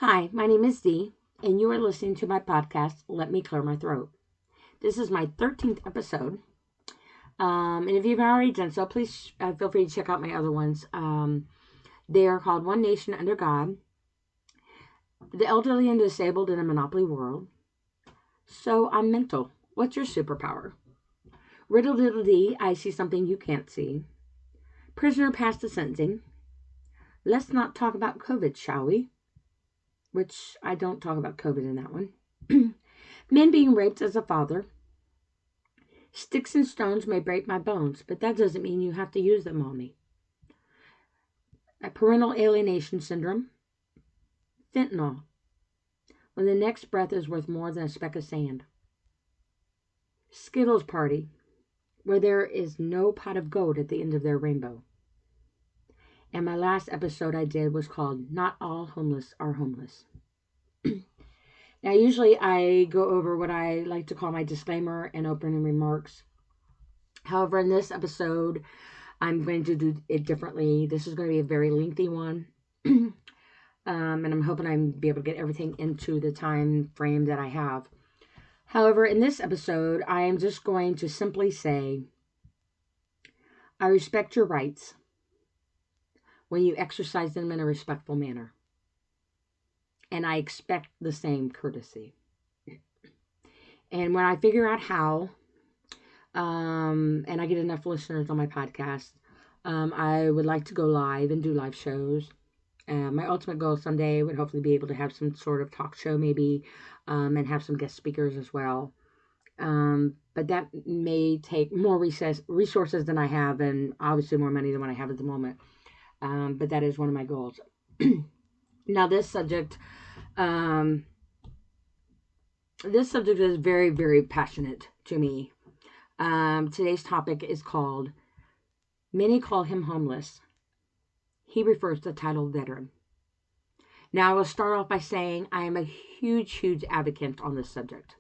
Hi, my name is Dee, and you are listening to my podcast, Let Me Clear My Throat. This is my 13th episode, and if you've already done so, please feel free to check out my other ones. They are called One Nation Under God, The Elderly and Disabled in a Monopoly World, So I'm Mental. What's your superpower? Riddle Diddle Dee, I See Something You Can't See. Prisoner Past the Sentencing. Let's not talk about COVID, shall we? Which I don't talk about COVID in that one. Men being raped as a father. Sticks and stones may break my bones, but that doesn't mean you have to use them on me. A parental alienation syndrome. Fentanyl. When the next breath is worth more than a speck of sand. Skittles party. Where there is no pot of gold at the end of their rainbow. And my last episode I did was called Not All Homeless Are Homeless. Now, usually I go over what I like to call my disclaimer and opening remarks. However, in this episode, I'm going to do it differently. This is going to be a very lengthy one. And I'm hoping I'm be able to get everything into the time frame that I have. However, in this episode, I am just going to simply say, I respect your rights when you exercise them in a respectful manner. And I expect the same courtesy. And when I figure out how, and I get enough listeners on my podcast, I would like to go live and do live shows. My ultimate goal someday would hopefully be able to have some sort of talk show maybe, and have some guest speakers as well. But that may take more resources than I have, and obviously more money than what I have at the moment. But that is one of my goals. Now, this subject is very, very passionate to me. Today's topic is called Many Call Him Homeless. He refers to the title veteran. Now, I will start off by saying I am a huge, huge advocate on this subject.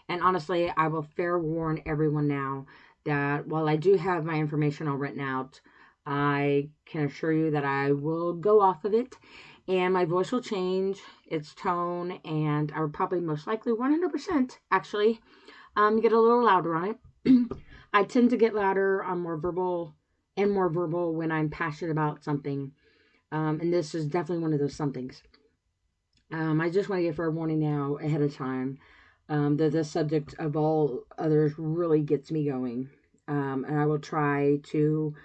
And honestly, I will fair warn everyone now that while I do have my information all written out, I can assure you that I will go off of it. And my voice will change, its tone, and I will probably most likely 100% actually get a little louder on it. I tend to get louder, I'm more verbal when I'm passionate about something. And this is definitely one of those somethings. I just want to give her a warning now ahead of time that this subject of all others really gets me going. And I will try to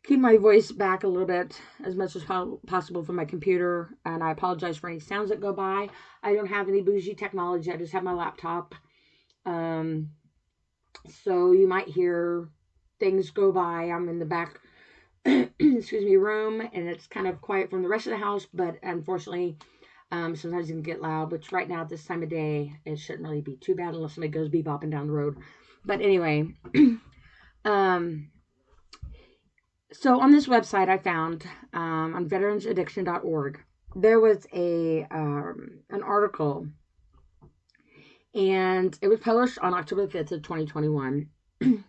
keep my voice back a little bit as much as possible from my computer. And I apologize for any sounds that go by. I don't have any bougie technology. I just have my laptop. So you might hear things go by. I'm in the back room, and it's kind of quiet from the rest of the house. But unfortunately, sometimes it can get loud, which right now at this time of day, it shouldn't really be too bad unless somebody goes bebopping down the road. But anyway, so on this website I found, on veteransaddiction.org, there was an article, and it was published on October 5th of 2021. And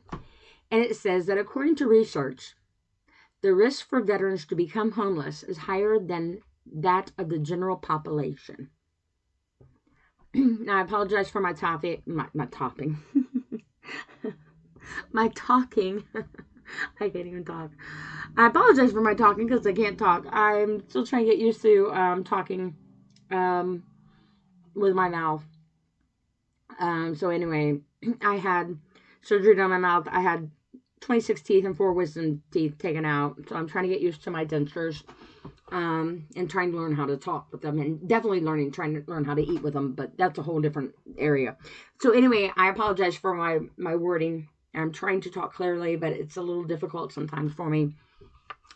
it says that according to research, the risk for veterans to become homeless is higher than that of the general population. Now, I apologize for my talking. I can't even talk. I apologize for my talking because I can't talk. I'm still trying to get used to talking with my mouth. So anyway, I had surgery on my mouth. I had 26 teeth and 4 wisdom teeth taken out. So I'm trying to get used to my dentures, and trying to learn how to talk with them, and definitely trying to learn how to eat with them, but that's a whole different area. So anyway, I apologize for my wording. I'm trying to talk clearly, but it's a little difficult sometimes for me.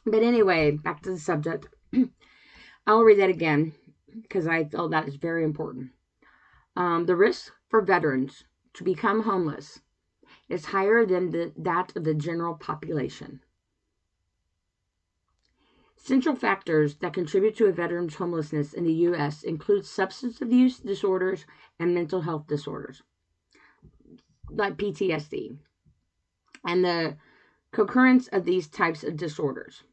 But anyway, back to the subject. I'll read that again because I feel that is very important. The risk for veterans to become homeless is higher than that of the general population. Central factors that contribute to a veteran's homelessness in the U.S. include substance abuse disorders and mental health disorders, like PTSD, and the concurrence of these types of disorders.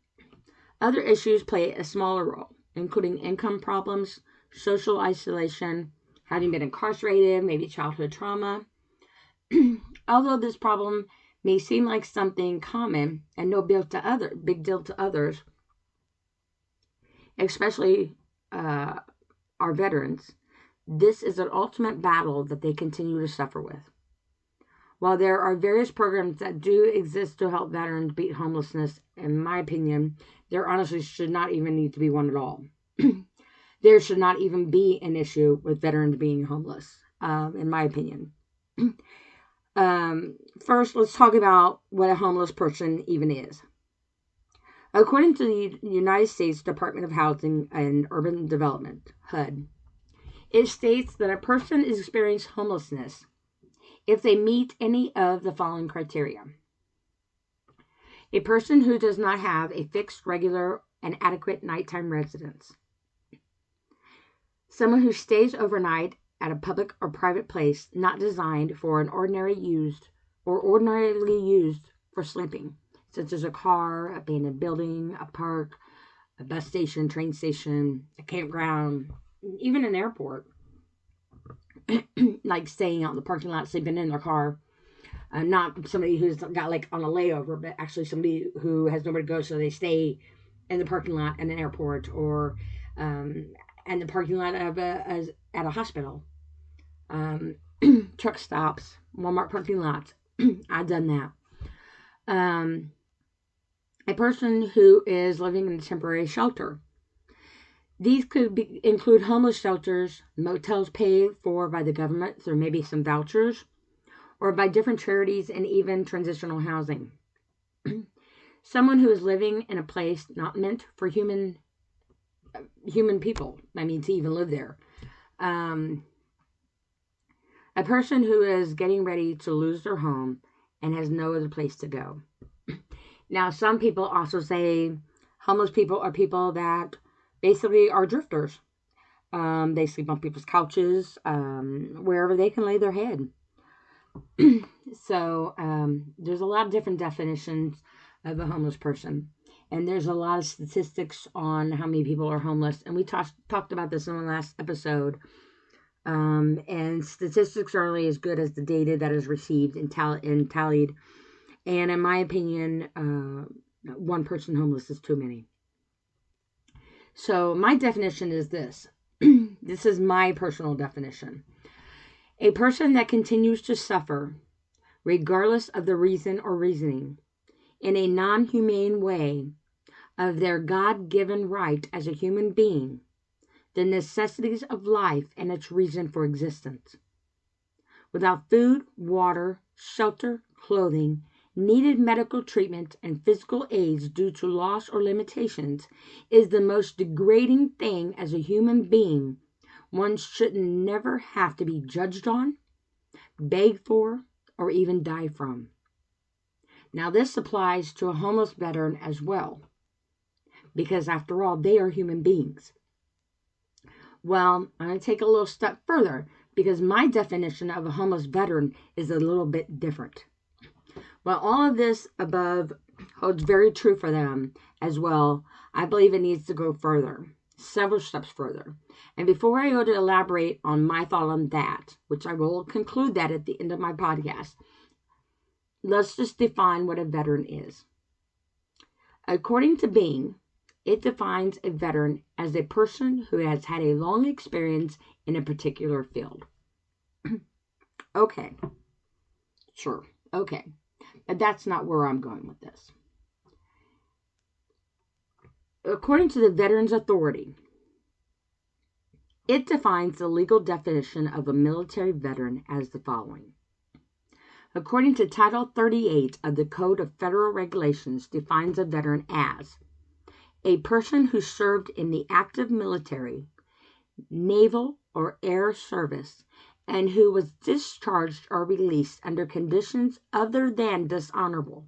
Other issues play a smaller role, including income problems, social isolation, having been incarcerated, maybe childhood trauma. Although this problem may seem like something common and no big deal to others, especially our veterans, this is an ultimate battle that they continue to suffer with. While there are various programs that do exist to help veterans beat homelessness, in my opinion, there honestly should not even need to be one at all. There should not even be an issue with veterans being homeless, in my opinion. First, let's talk about what a homeless person even is. According to the United States Department of Housing and Urban Development, HUD, it states that a person is experiencing homelessness if they meet any of the following criteria. A person who does not have a fixed, regular, and adequate nighttime residence. Someone who stays overnight at a public or private place not designed for an ordinarily used for sleeping, such as a car, abandoned building, a park, a bus station, train station, a campground, even an airport. Like staying out in the parking lot, sleeping in their car. Not somebody who's got like on a layover, but actually somebody who has nowhere to go, so they stay in the parking lot at an airport or in the parking lot of at a hospital. Truck stops, Walmart parking lots. I've done that. A person who is living in a temporary shelter. These could include homeless shelters, motels paid for by the government through maybe some vouchers, or by different charities, and even transitional housing. Someone who is living in a place not meant for human people, to even live there. A person who is getting ready to lose their home and has no other place to go. Now, some people also say homeless people are people that basically are drifters. They sleep on people's couches, wherever they can lay their head. So there's a lot of different definitions of a homeless person. And there's a lot of statistics on how many people are homeless. And we talked about this in the last episode. And statistics are only as good as the data that is received and tallied. And in my opinion, one person homeless is too many. So my definition is this. This is my personal definition. A person that continues to suffer, regardless of the reason or reasoning, in a non-humane way of their God-given right as a human being, the necessities of life and its reason for existence. Without food, water, shelter, clothing, needed medical treatment, and physical aids due to loss or limitations is the most degrading thing as a human being one should never have to be judged on, begged for, or even die from. Now, this applies to a homeless veteran as well, because after all, they are human beings. Well, I'm going to take a little step further, because my definition of a homeless veteran is a little bit different. While all of this above holds very true for them as well, I believe it needs to go further, several steps further. And before I go to elaborate on my thought on that, which I will conclude that at the end of my podcast, let's just define what a veteran is. According to Bing, it defines a veteran as a person who has had a long experience in a particular field. Okay. Sure. Okay. But that's not where I'm going with this. According to the Veterans Authority, it defines the legal definition of a military veteran as the following. According to Title 38 of the Code of Federal Regulations, defines a veteran as a person who served in the active military, naval, or air service, and who was discharged or released under conditions other than dishonorable.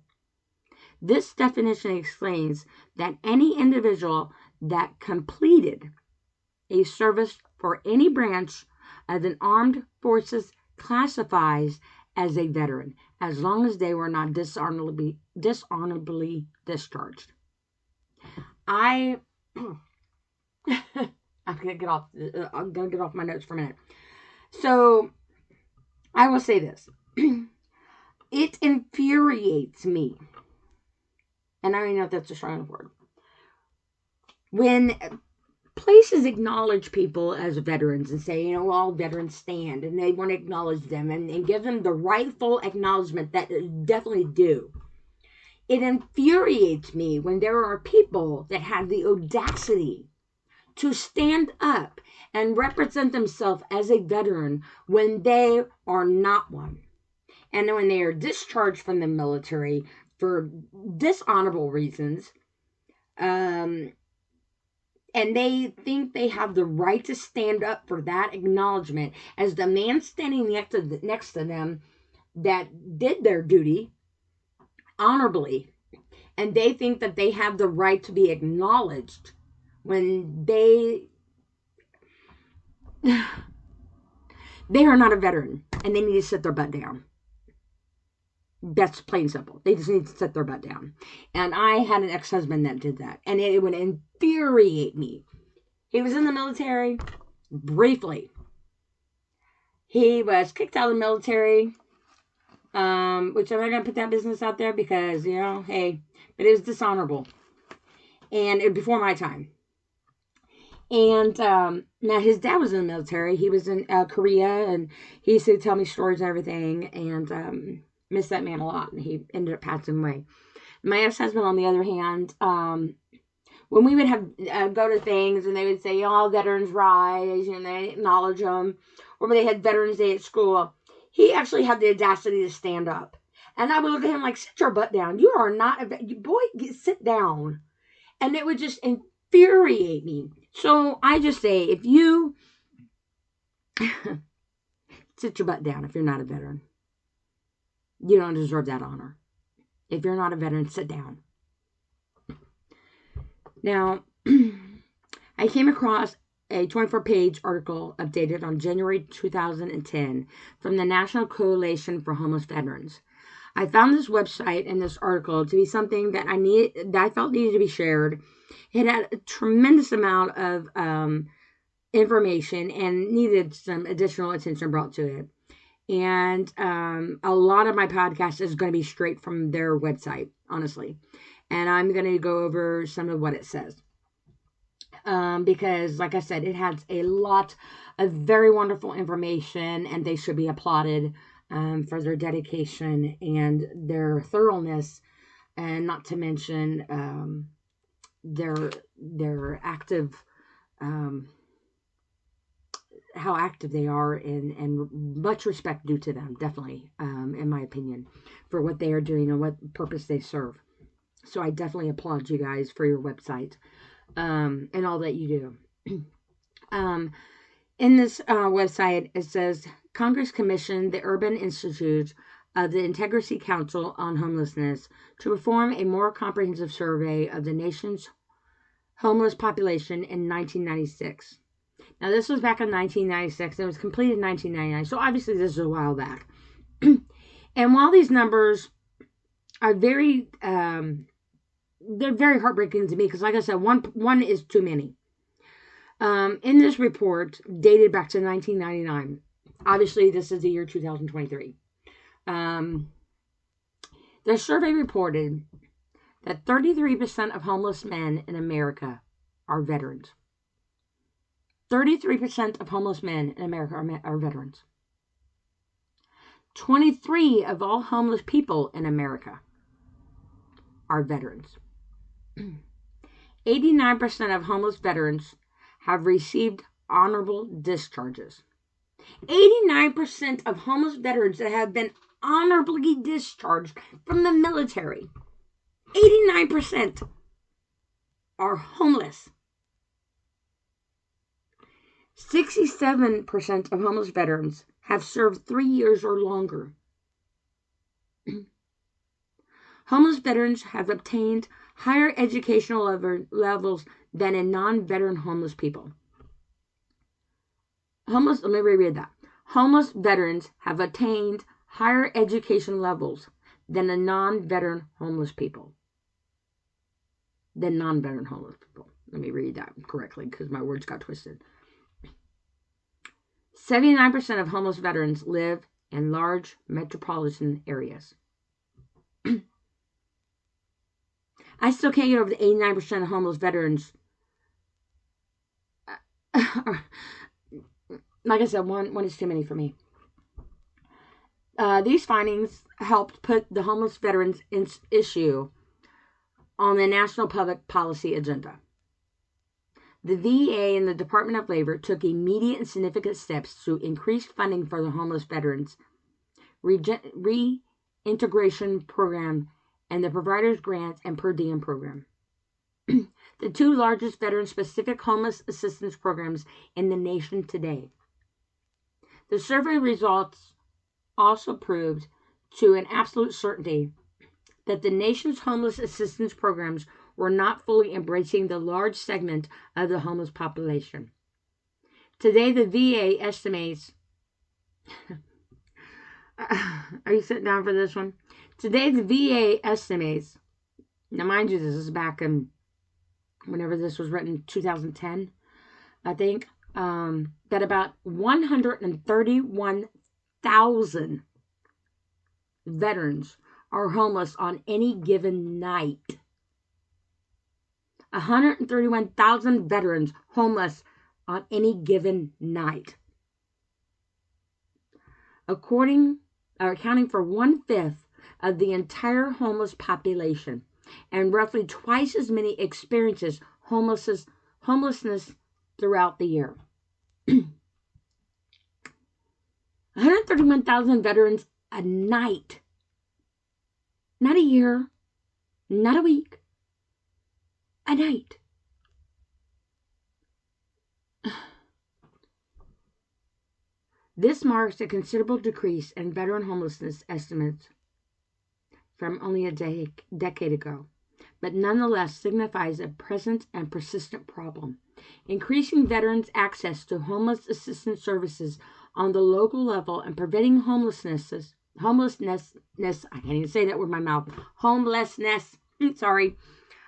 This definition explains that any individual that completed a service for any branch of the armed forces classifies as a veteran, as long as they were not dishonorably discharged. I I'm gonna get off. I'm gonna get off my notes for a minute. So I will say this: it infuriates me, and I don't know if that's a strong word, when places acknowledge people as veterans and say, all veterans stand, and they want to acknowledge them and give them the rightful acknowledgement that they definitely do. It infuriates me when there are people that have the audacity to stand up and represent themselves as a veteran when they are not one. And when they are discharged from the military for dishonorable reasons, and they think they have the right to stand up for that acknowledgement as the man standing next to them that did their duty honorably, and they think that they have the right to be acknowledged when they are not a veteran, and they need to sit their butt down. That's plain and simple. They just need to sit their butt down. And I had an ex-husband that did that, and it would infuriate me. He was in the military briefly. He was kicked out of the military, which I'm not going to put that business out there because, hey, but it was dishonorable. And before my time. And now his dad was in the military. He was in Korea, and he used to tell me stories and everything, and missed that man a lot, and he ended up passing away. My ex-husband, on the other hand, when we would have go to things and they would say, Veterans Rise, and they acknowledge them, or when they had Veterans Day at school, he actually had the audacity to stand up. And I would look at him like, sit your butt down. You are not boy, sit down. And it would just infuriate me. So I just say, if you sit your butt down if you're not a veteran. You don't deserve that honor. If you're not a veteran, sit down. Now, I came across a 24-page article updated on January 2010 from the National Coalition for Homeless Veterans. I found this website and this article to be something that I felt needed to be shared. It had a tremendous amount of information and needed some additional attention brought to it. And a lot of my podcast is going to be straight from their website, honestly. And I'm going to go over some of what it says. Because, like I said, it has a lot of very wonderful information, and they should be applauded for their dedication and their thoroughness, and not to mention their active, how active they are, and much respect due to them, definitely, in my opinion, for what they are doing and what purpose they serve. So I definitely applaud you guys for your website and all that you do. In this website, it says, Congress commissioned the Urban Institute of the Integrity Council on Homelessness to perform a more comprehensive survey of the nation's homeless population in 1996. Now, this was back in 1996. It was completed in 1999. So, obviously, this is a while back. And while these numbers are very, they're very heartbreaking to me because, like I said, one is too many. In this report, dated back to 1999, obviously, this is the year 2023. The survey reported that 33% of homeless men in America are veterans. 33% of homeless men in America are veterans. 23 of all homeless people in America are veterans. 89% of homeless veterans have received honorable discharges. 89% of homeless veterans that have been honorably discharged from the military, 89% are homeless. 67% of homeless veterans have served 3 years or longer. Homeless veterans have obtained higher educational levels than in non-veteran homeless people. Let me reread that. Homeless veterans have attained higher education levels than the non-veteran homeless people. Let me read that correctly because my words got twisted. 79% of homeless veterans live in large metropolitan areas. I still can't get over the 89% of homeless veterans. Like I said, one is too many for me. These findings helped put the homeless veterans issue on the national public policy agenda. The VA and the Department of Labor took immediate and significant steps to increase funding for the homeless veterans reintegration program and the providers grant and per diem program. The two largest veteran-specific homeless assistance programs in the nation today. The survey results also proved to an absolute certainty that the nation's homeless assistance programs were not fully embracing the large segment of the homeless population. Today, the VA estimates... Are you sitting down for this one? Today, the VA estimates... Now, mind you, this is back in... whenever this was written, 2010, I think, that about 131,000 veterans are homeless on any given night. 131,000 veterans homeless on any given night. Accounting for 1/5 of the entire homeless population, and roughly twice as many experiences homelessness throughout the year. 131,000 veterans a night. Not a year, not a week, a night. This marks a considerable decrease in veteran homelessness estimates from only a decade ago, but nonetheless signifies a present and persistent problem. Increasing veterans' access to homeless assistance services on the local level and preventing homelessness, I can't even say that with my mouth, homelessness,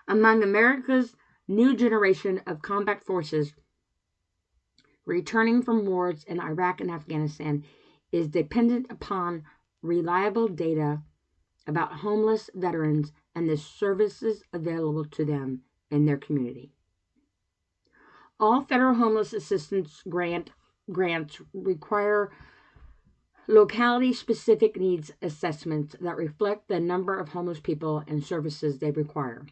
among America's new generation of combat forces returning from wars in Iraq and Afghanistan is dependent upon reliable data about homeless veterans and the services available to them in their community. All federal homeless assistance grants require locality-specific needs assessments that reflect the number of homeless people and services they require.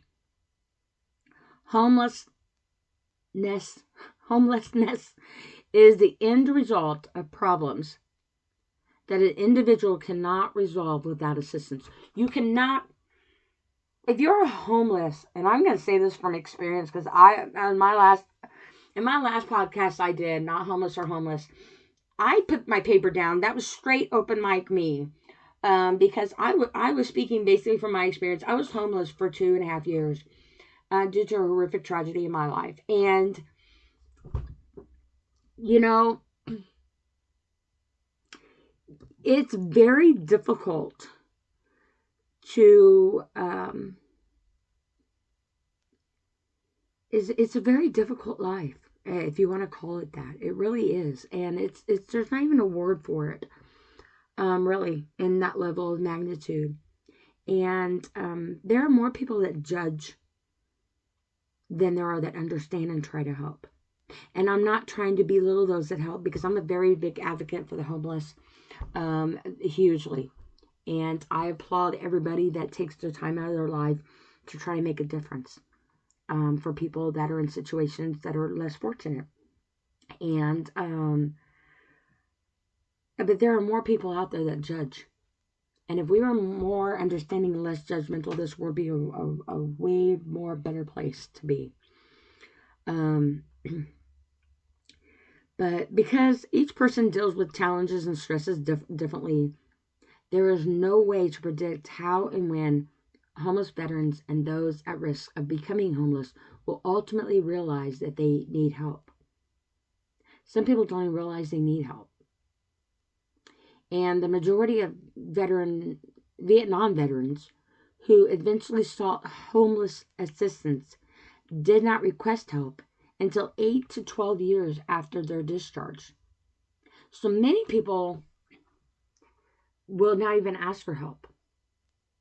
Homelessness is the end result of problems that an individual cannot resolve without assistance. You cannot, if you're homeless, and I'm going to say this from experience because in my last podcast I did, Not Homeless or Homeless, I put my paper down. That was straight open mic me, because I was speaking basically from my experience. I was homeless for 2.5 years due to a horrific tragedy in my life. And, you know, it's very difficult to, it's a very difficult life, if you want to call it that. It really is. And it's there's not even a word for it, really, in that level of magnitude. And there are more people that judge than there are that understand and try to help. And I'm not trying to belittle those that help, because I'm a very big advocate for the homeless, hugely. And I applaud everybody that takes their time out of their life to try to make a difference for people that are in situations that are less fortunate. And but there are more people out there that judge. And if we were more understanding and less judgmental, this would be a way more better place to be. But because each person deals with challenges and stresses differently, there is no way to predict how and when homeless veterans and those at risk of becoming homeless will ultimately realize that they need help. Some people don't even realize they need help. And the majority of Vietnam veterans who eventually sought homeless assistance did not request help until 8 to 12 years after their discharge. So many people will not even ask for help.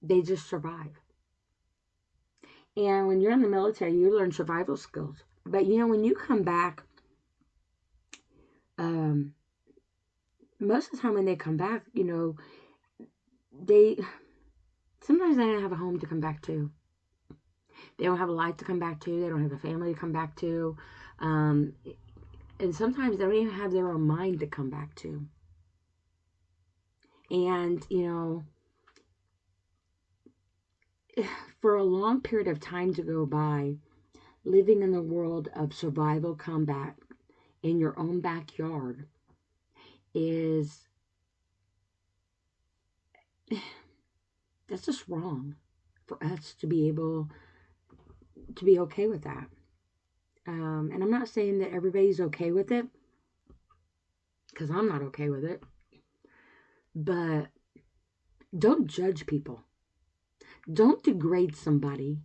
They just survive. And when you're in the military, you learn survival skills. But when you come back, most of the time when they come back, they sometimes they don't have a home to come back to. They don't have a life to come back to. They don't have a family to come back to. And sometimes they don't even have their own mind to come back to. And, for a long period of time to go by, living in the world of survival combat in your own backyard that's just wrong for us to be able to be okay with that. And I'm not saying that everybody's okay with it, because I'm not okay with it. But don't judge people. Don't degrade somebody.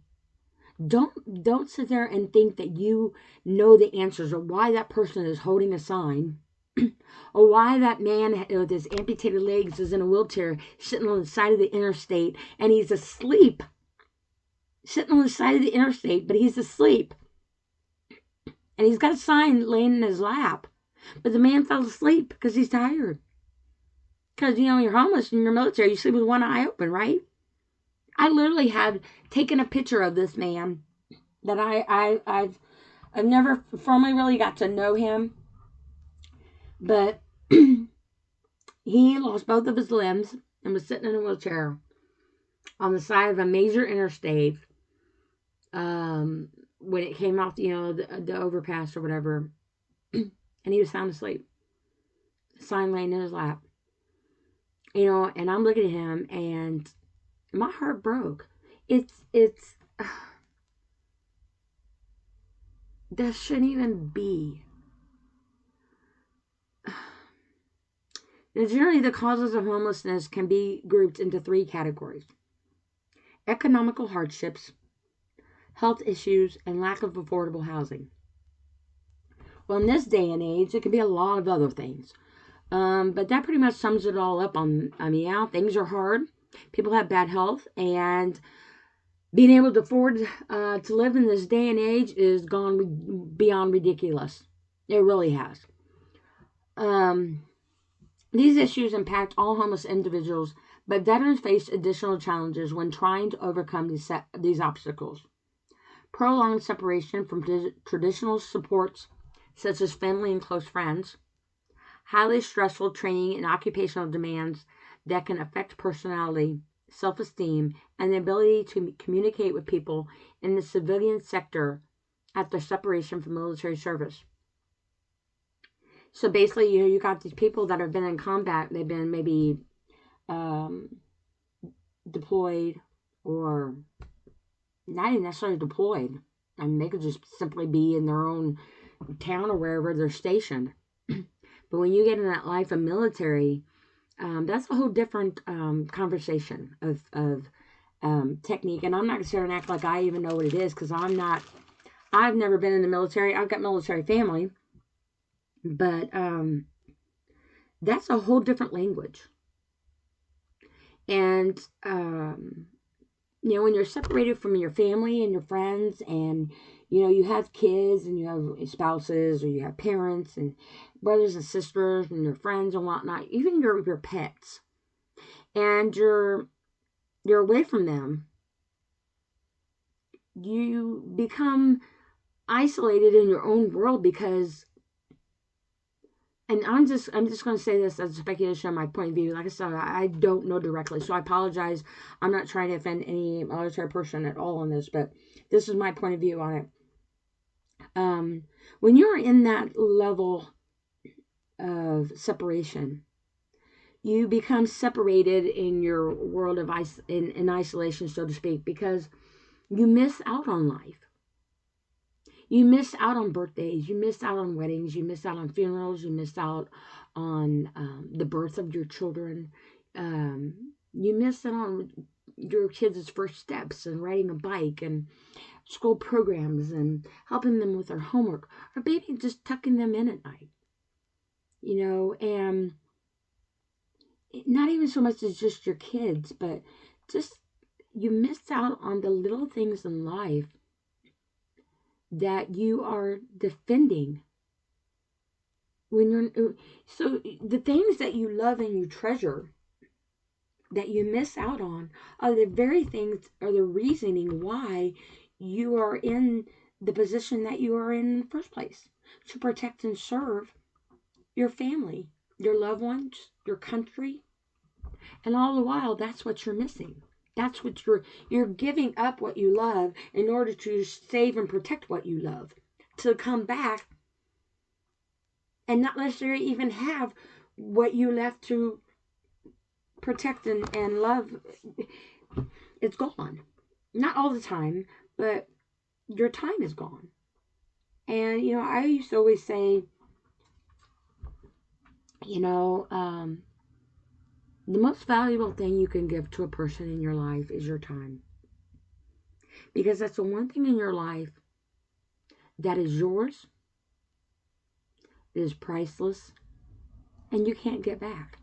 Don't sit there and think that you know the answers, or why that person is holding a sign, or why that man with his amputated legs is in a wheelchair sitting on the side of the interstate and he's asleep. Sitting on the side of the interstate, but he's asleep. And he's got a sign laying in his lap. But the man fell asleep because he's tired. Because, you're homeless in your military. You sleep with one eye open, right? I literally have taken a picture of this man that I've never formally really got to know him. But he lost both of his limbs and was sitting in a wheelchair on the side of a major interstate when it came off, the overpass or whatever. And he was sound asleep. Sign laying in his lap. And I'm looking at him and my heart broke. It's that shouldn't even be. Now, generally, the causes of homelessness can be grouped into 3 categories: economical hardships, health issues, and lack of affordable housing. Well, in this day and age, it can be a lot of other things. But that pretty much sums it all up things are hard. People have bad health, and being able to afford to live in this day and age is gone beyond ridiculous. It really has. These issues impact all homeless individuals, but veterans face additional challenges when trying to overcome these obstacles. Prolonged separation from traditional supports such as family and close friends, highly stressful training and occupational demands that can affect personality, self-esteem, and the ability to communicate with people in the civilian sector after separation from military service. So basically, you got these people that have been in combat. They've been maybe deployed, or not even necessarily deployed. I mean, they could just simply be in their own town or wherever they're stationed. But when you get in that life of military, that's a whole different conversation of technique. And I'm not going to sit and act like I even know what it is, because I've never been in the military. I've got military family. But that's a whole different language. And, when you're separated from your family and your friends, and, you have kids and you have spouses, or you have parents and brothers and sisters and your friends and whatnot, even your pets, and you're away from them, you become isolated in your own world because, and I'm just going to say this as a speculation on my point of view. Like I said, I don't know directly, so I apologize. I'm not trying to offend any military person at all on this, but this is my point of view on it. When you're in that level of separation, you become separated in your world of in isolation, so to speak, because you miss out on life. You miss out on birthdays, you miss out on weddings, you miss out on funerals, you miss out on the birth of your children. You miss out on your kids' first steps and riding a bike and school programs and helping them with their homework, or maybe just tucking them in at night, and not even so much as just your kids, but just you miss out on the little things in life that you are defending when so the things that you love and you treasure that you miss out on are the very things, or the reasoning why you are in the position that you are in the first place, to protect and serve your family, your loved ones, your country. And all the while, that's what you're missing. That's what you're giving up what you love in order to save and protect what you love, to come back and not necessarily even have what you left to protect and love. It's gone. Not all the time, but your time is gone. And, I used to always say, the most valuable thing you can give to a person in your life is your time. Because that's the one thing in your life that is yours, is priceless, and you can't get back.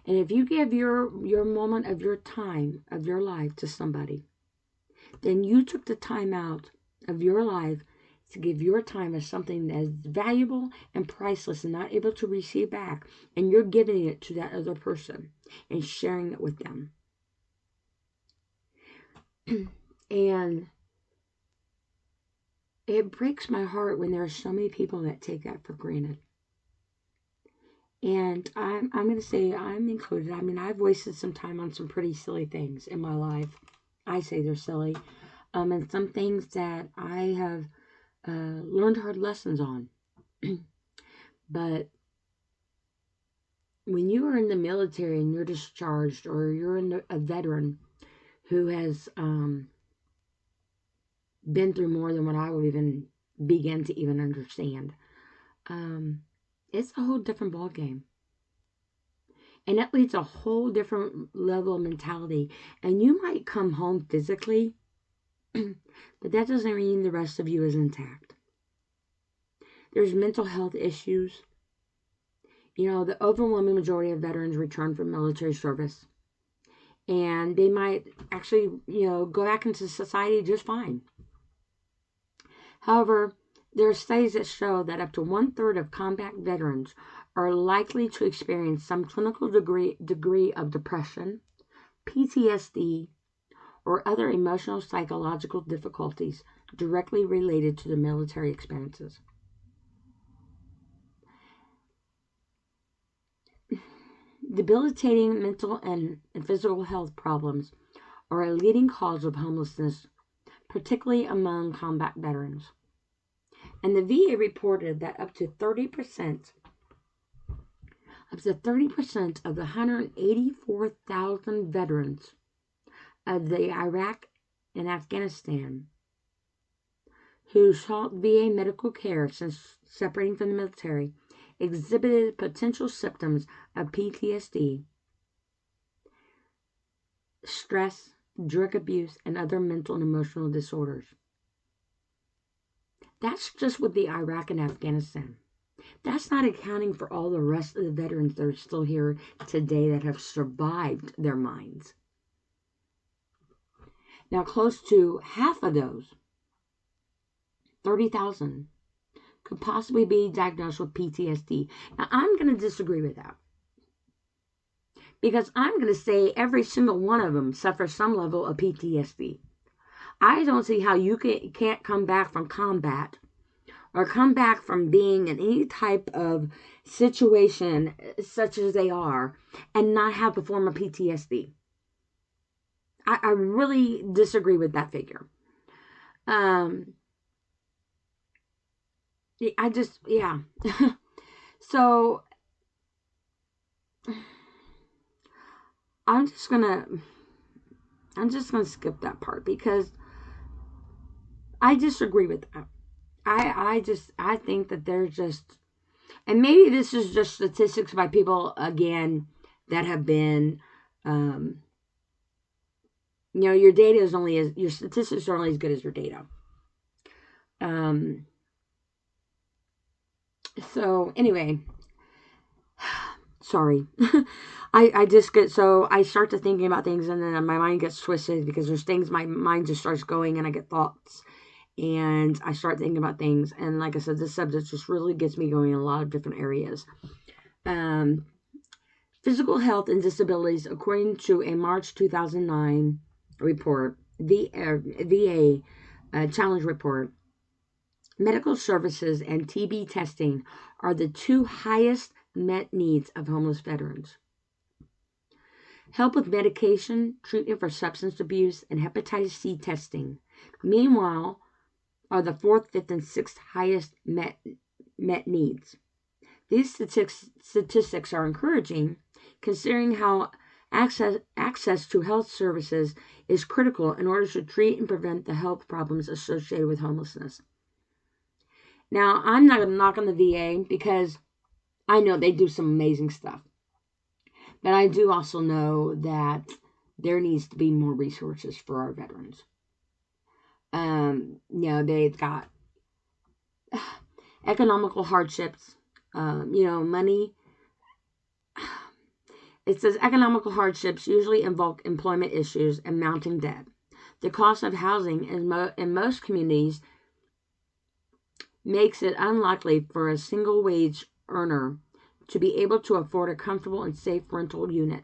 And if you give your moment of your time, of your life, to somebody, then you took the time out of your life to give your time as something that is valuable and priceless and not able to receive back. And you're giving it to that other person and sharing it with them. And it breaks my heart when there are so many people that take that for granted. And I'm going to say I'm included. I mean, I've wasted some time on some pretty silly things in my life. I say they're silly. And some things that I have learned hard lessons on. But when you are in the military and you're discharged, or you're a veteran who has been through more than what I will even begin to even understand, it's a whole different ball game. And that leads a whole different level of mentality. And you might come home physically, but that doesn't mean the rest of you is intact. There's mental health issues. The overwhelming majority of veterans return from military service. And they might actually, go back into society just fine. However, there are studies that show that up to 1/3 of combat veterans are likely to experience some clinical degree of depression, PTSD, or other emotional psychological difficulties directly related to the military experiences. Debilitating mental and physical health problems are a leading cause of homelessness, particularly among combat veterans. And the VA reported that up to 30% of the 184,000 veterans of the Iraq and Afghanistan who sought VA medical care since separating from the military exhibited potential symptoms of PTSD, stress, drug abuse, and other mental and emotional disorders. That's just with the Iraq and Afghanistan. That's not accounting for all the rest of the veterans that are still here today that have survived their minds. Now, close to half of those, 30,000, could possibly be diagnosed with PTSD. Now, I'm going to disagree with that. Because I'm going to say every single one of them suffers some level of PTSD. I don't see how you can't come back from combat or come back from being in any type of situation such as they are and not have a form of PTSD. I really disagree with that figure. So I'm just gonna skip that part because I disagree with that. I think that there's just, and maybe this is just statistics by people again that have been your data is only your statistics are only as good as your data. So anyway, sorry. I just get, so I start to thinking about things, and then my mind gets twisted because there's things, my mind just starts going, and I get thoughts, and I start thinking about things. And like I said, this subject just really gets me going in a lot of different areas. Physical health and disabilities, according to a March 2009 report, VA challenge report, medical services and TB testing are the two highest met needs of homeless veterans. Help with medication, treatment for substance abuse, and hepatitis C testing, meanwhile, are the fourth, fifth, and sixth highest met needs. These statistics are encouraging, considering how access to health services is critical in order to treat and prevent the health problems associated with homelessness. Now, I'm not going to knock on the VA because I know they do some amazing stuff. But I do also know that there needs to be more resources for our veterans. They've got economical hardships, money. It says economical hardships usually involve employment issues and mounting debt. The cost of housing in most communities makes it unlikely for a single wage earner to be able to afford a comfortable and safe rental unit.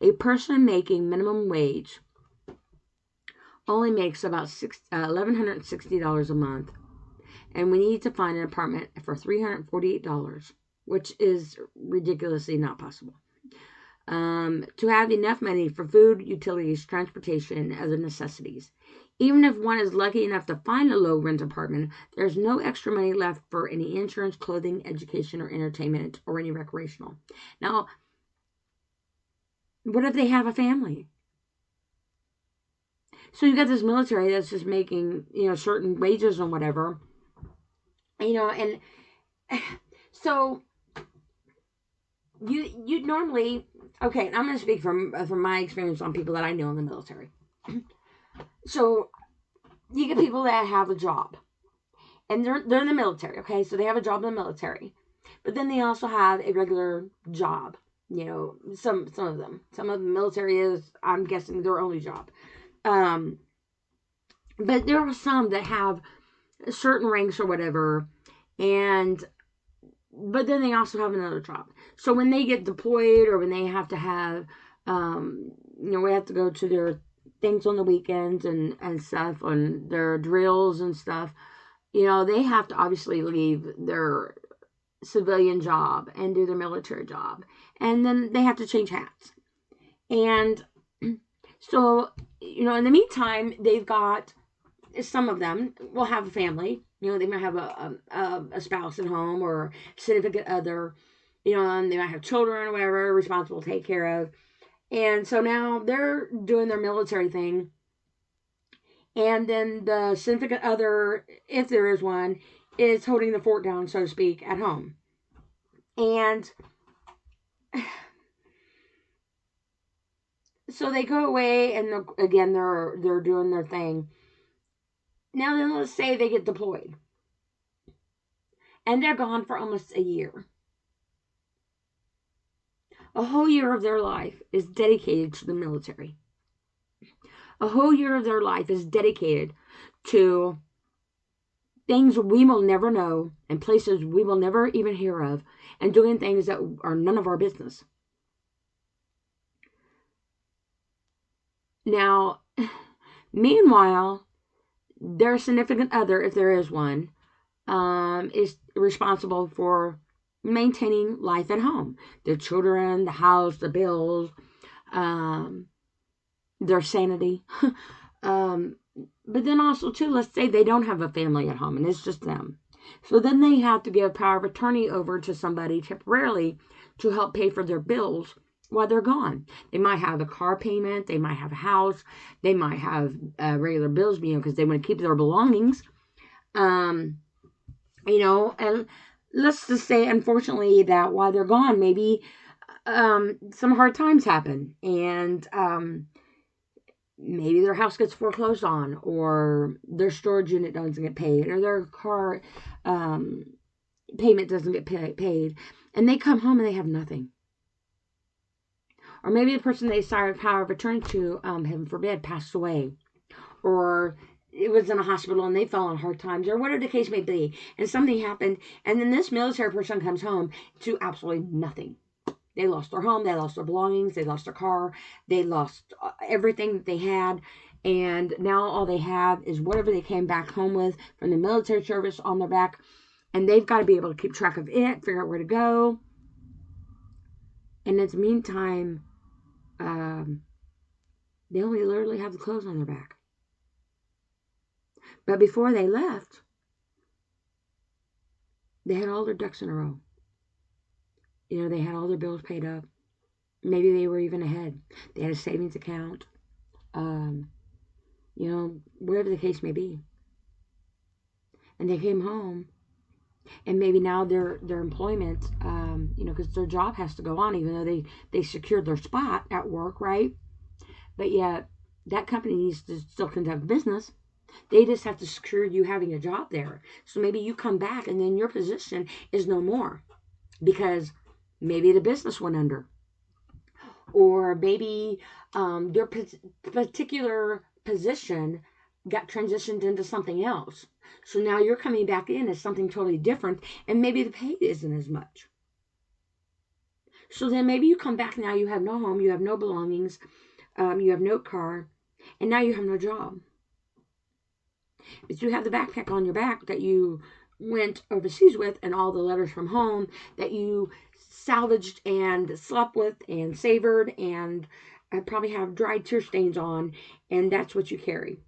A person making minimum wage only makes about $1,160 a month, and we need to find an apartment for $348, which is ridiculously not possible. To have enough money for food, utilities, transportation, and other necessities. Even if one is lucky enough to find a low rent apartment, there's no extra money left for any insurance, clothing, education, or entertainment, or any recreational. Now, what if they have a family? So you got this military that's just making, certain wages and whatever, and so you normally, okay, I'm going to speak from my experience on people that I know in the military. So you get people that have a job, and they're in the military, okay? So they have a job in the military, but then they also have a regular job. Some of them. Some of the military is, I'm guessing, their only job. But there are some that have certain ranks or whatever, but then they also have another job. So when they get deployed, or when they have to have, we have to go to their things on the weekends and stuff, on their drills and stuff, they have to obviously leave their civilian job and do their military job. And then they have to change hats. And so, in the meantime, they've got, some of them will have a family. They might have a spouse at home, or significant other, and they might have children or whatever, responsible to take care of. And so now they're doing their military thing. And then the significant other, if there is one, is holding the fort down, so to speak, at home. And so they go away, and again, they're doing their thing. Now then, let's say they get deployed, and they're gone for almost a year. A whole year of their life is dedicated to the military. A whole year of their life is dedicated to things we will never know, and places we will never even hear of, and doing things that are none of our business. Now, meanwhile, their significant other, if there is one, is responsible for maintaining life at home. Their children, the house, the bills, their sanity. But then also, too, let's say they don't have a family at home and it's just them. So then they have to give power of attorney over to somebody temporarily to help pay for their bills while they're gone. They might have a car payment. They might have a house. They might have regular bills, because they want to keep their belongings. And let's just say, unfortunately, that while they're gone, maybe some hard times happen. And maybe their house gets foreclosed on, or their storage unit doesn't get paid, or their car payment doesn't get paid, and they come home and they have nothing. Or maybe the person they desired power of attorney to, heaven forbid, passed away, or it was in a hospital and they fell on hard times, or whatever the case may be, and something happened, and then this military person comes home to absolutely nothing. They lost their home, they lost their belongings, they lost their car, they lost everything that they had, and now all they have is whatever they came back home with from the military service on their back, and they've got to be able to keep track of it, figure out where to go. And in the meantime, they only literally have the clothes on their back. But before they left, they had all their ducks in a row. You know, they had all their bills paid up. Maybe they were even ahead. They had a savings account. You know, whatever the case may be. And they came home, and maybe now their employment, you know, because their job has to go on, even though they secured their spot at work, right? But yet, that company needs to still conduct business. They just have to secure you having a job there. So maybe you come back, and then your position is no more, because maybe the business went under, or maybe your particular position got transitioned into something else. So now you're coming back in as something totally different, and maybe the pay isn't as much. So then maybe you come back, now you have no home, you have no belongings, you have no car, and now you have no job. But you have the backpack on your back that you went overseas with, and all the letters from home that you salvaged and slept with and savored, and probably have dried tear stains on, and that's what you carry.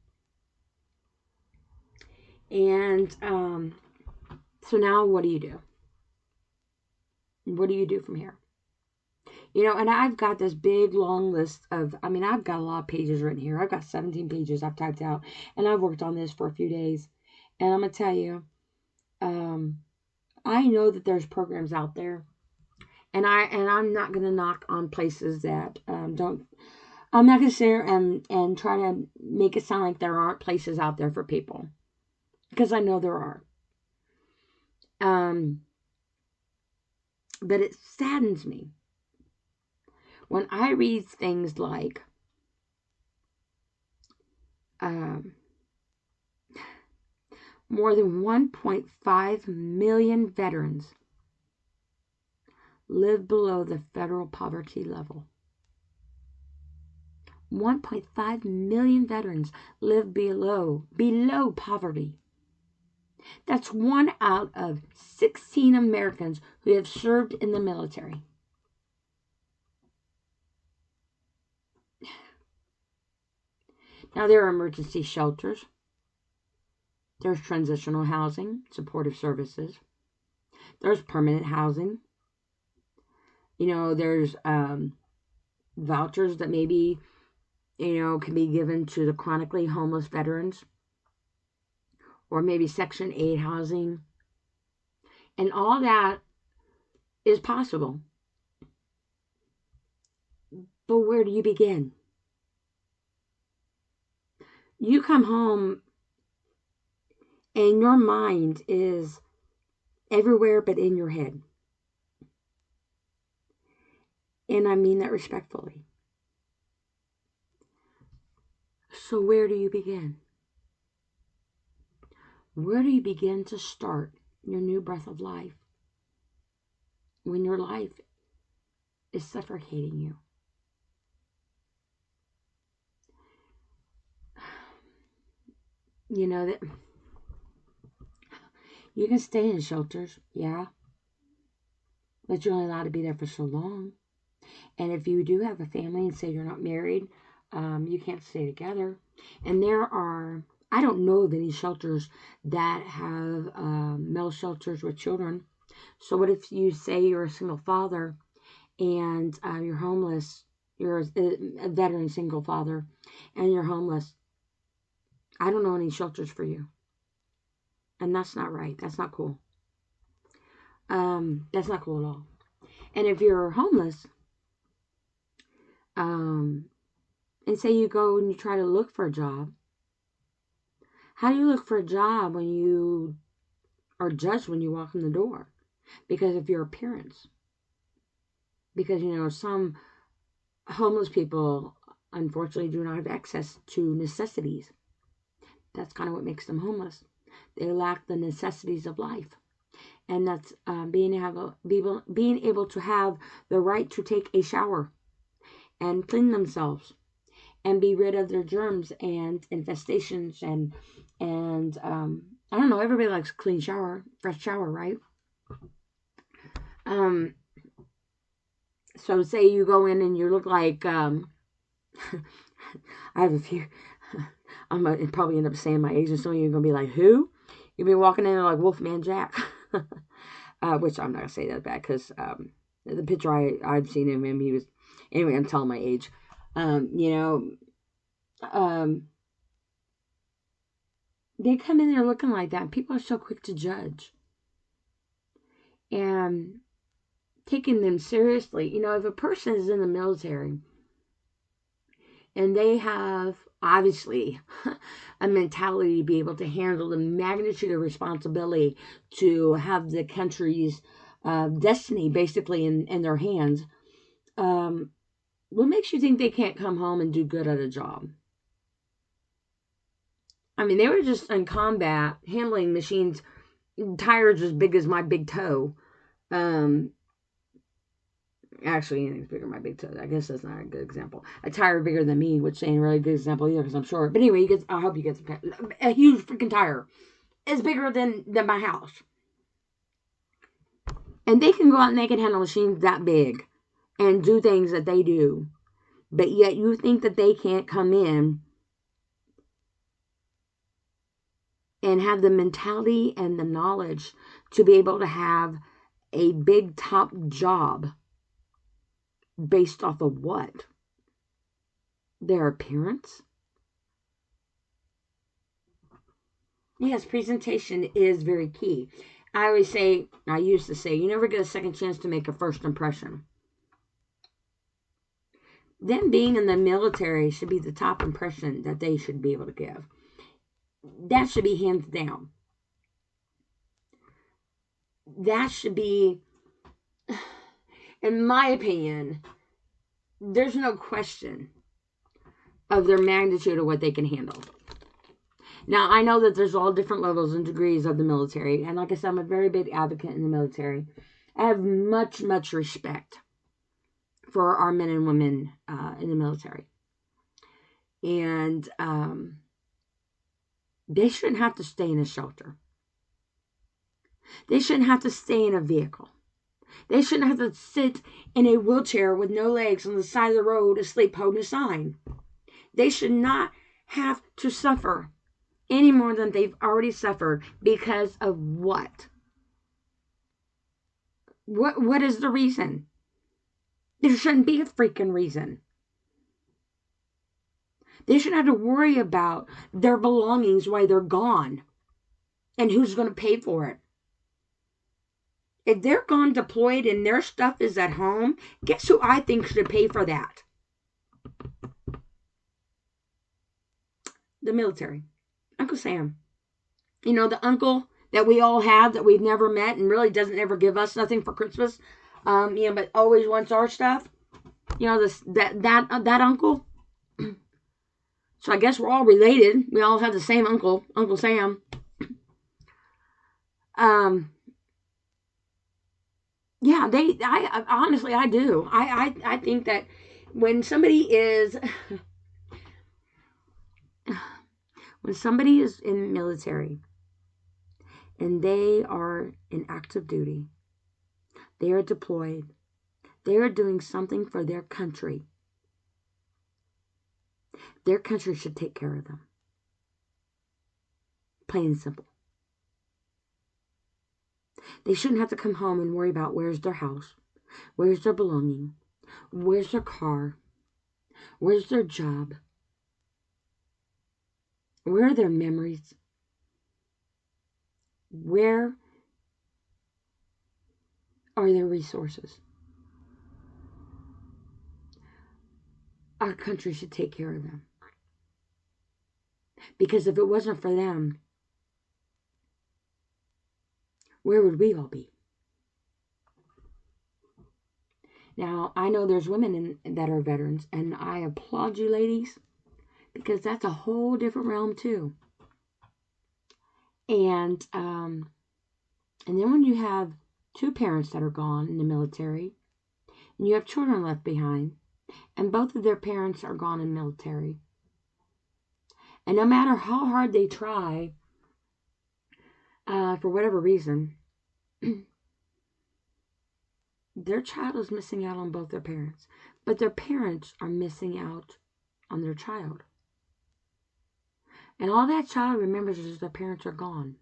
And so now what do you do? What do you do from here? You know, and I've got this big long list of, I mean, I've got a lot of pages written here. I've got 17 pages I've typed out, and I've worked on this for a few days. And I'm going to tell you, I know that there's programs out there, and I'm not going to knock on places that don't. I'm not going to sit here and try to make it sound like there aren't places out there for people, because I know there are. But it saddens me when I read things like more than 1.5 million veterans live below the federal poverty level. 1.5 million veterans live below poverty. That's 1 out of 16 Americans who have served in the military. Now, there are emergency shelters. There's transitional housing, supportive services. There's permanent housing. You know, there's vouchers that maybe, you know, can be given to the chronically homeless veterans. Or maybe Section 8 housing. And all that is possible. But where do you begin? You come home and your mind is everywhere but in your head. And I mean that respectfully. So where do you begin? Where do you begin to start your new breath of life when your life is suffocating you? You know that you can stay in shelters, yeah, but you're only allowed to be there for so long. And if you do have a family and say you're not married, you can't stay together. And there are, I don't know of any shelters that have male shelters with children. So what if you say you're a single father and you're homeless, you're a veteran single father, and you're homeless? I don't know any shelters for you. And that's not right. That's not cool. That's not cool at all. And if you're homeless, And say you go and you try to look for a job. How do you look for a job when you are judged when you walk in the door? Because of your appearance. Because, some homeless people, unfortunately, do not have access to necessities. That's kind of what makes them homeless. They lack the necessities of life. And that's being able to have the right to take a shower and clean themselves and be rid of their germs and infestations and I don't know, everybody likes a clean shower, fresh shower, right? So say you go in and you look like I have a few I'm gonna probably end up saying my age, and some of you are gonna be like, who? You'll be walking in there like Wolfman Jack. Which I'm not gonna say that bad, because the picture I've seen of him, he was, anyway, I'm telling my age. They come in there looking like that, and people are so quick to judge and taking them seriously. If a person is in the military and they have, obviously, a mentality to be able to handle the magnitude of responsibility to have the country's destiny basically in their hands, what makes you think they can't come home and do good at a job? I mean, they were just in combat handling machines, tires as big as my big toe. Actually, anything's bigger than my big toe. I guess that's not a good example. A tire bigger than me, which ain't a really good example either, because I'm short. But anyway, I hope you get a huge freaking tire. It's bigger than my house. And they can go out and they can handle machines that big and do things that they do. But yet you think that they can't come in and have the mentality and the knowledge to be able to have a big top job based off of what? Their appearance? Yes, presentation is very key. I used to say, you never get a second chance to make a first impression. Them being in the military should be the top impression that they should be able to give. That should be hands down. That should be, in my opinion, there's no question of their magnitude of what they can handle. Now, I know that there's all different levels and degrees of the military. And like I said, I'm a very big advocate in the military. I have much, much respect for our men and women in the military. And they shouldn't have to stay in a shelter. They shouldn't have to stay in a vehicle. They shouldn't have to sit in a wheelchair with no legs on the side of the road asleep holding a sign. They should not have to suffer any more than they've already suffered because of what? What is the reason? There shouldn't be a freaking reason. They shouldn't have to worry about their belongings while they're gone and who's going to pay for it. If they're gone deployed and their stuff is at home, guess who I think should pay for that? The military. Uncle Sam. The uncle that we all have that we've never met and really doesn't ever give us nothing for Christmas, but always wants our stuff. That uncle. So I guess we're all related. We all have the same uncle, Uncle Sam. Yeah, I honestly, I do. I think that when somebody is in the military and they are in active duty, they are deployed, they are doing something for their country. Their country should take care of them. Plain and simple. They shouldn't have to come home and worry about where's their house, where's their belonging, where's their car, where's their job, where are their memories, where are their resources. our country should take care of them. Because if it wasn't for them, where would we all be? Now, I know there's women that are veterans, and I applaud you ladies, because that's a whole different realm too. And then when you have two parents that are gone in the military, and you have children left behind, and both of their parents are gone in the military, and no matter how hard they try, for whatever reason, their child is missing out on both their parents, but their parents are missing out on their child. And all that child remembers is their parents are gone.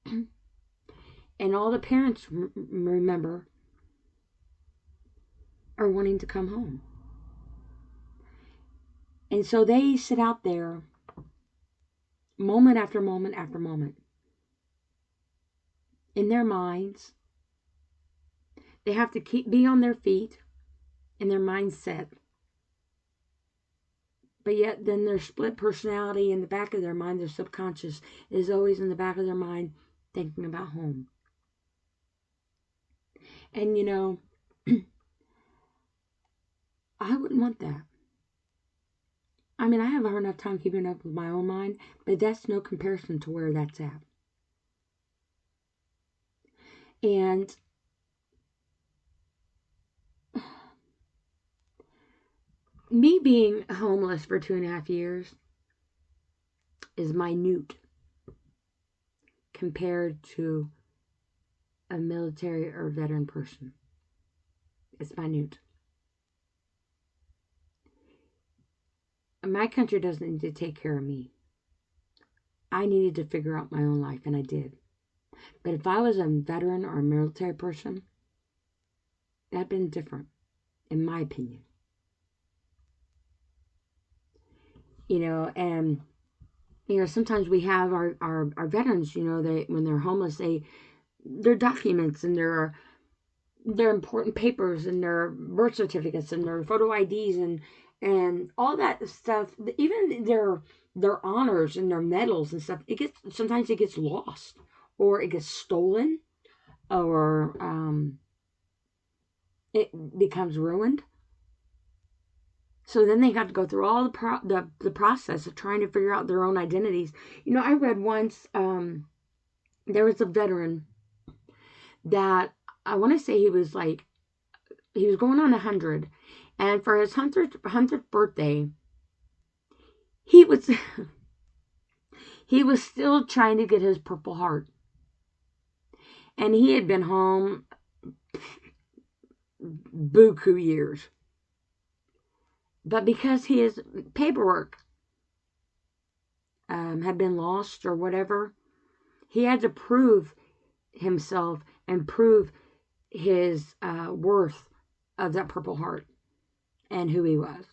And all the parents remember are wanting to come home. And so they sit out there moment after moment after moment. In their minds, they have to be on their feet in their mindset. But yet then their split personality in the back of their mind, their subconscious, is always in the back of their mind thinking about home. And you know, I wouldn't want that. I mean, I have a hard enough time keeping up with my own mind, but that's no comparison to where that's at. And me being homeless for 2.5 years is minute compared to a military or veteran person. It's minute. My country doesn't need to take care of me. I needed to figure out my own life, and I did. But if I was a veteran or a military person, that'd been different, in my opinion. You know, and you know, sometimes we have our veterans, you know, when they're homeless, their documents and their important papers and their birth certificates and their photo IDs and all that stuff, even their honors and their medals and stuff, sometimes it gets lost, or it gets stolen, or it becomes ruined. So then they have to go through all the process of trying to figure out their own identities. You know, I read once, there was a veteran that, I want to say he was going on 100. And for his 100th birthday, he was still trying to get his Purple Heart. And he had been home buku years. But because his paperwork had been lost or whatever, he had to prove himself and prove his worth of that Purple Heart and who he was.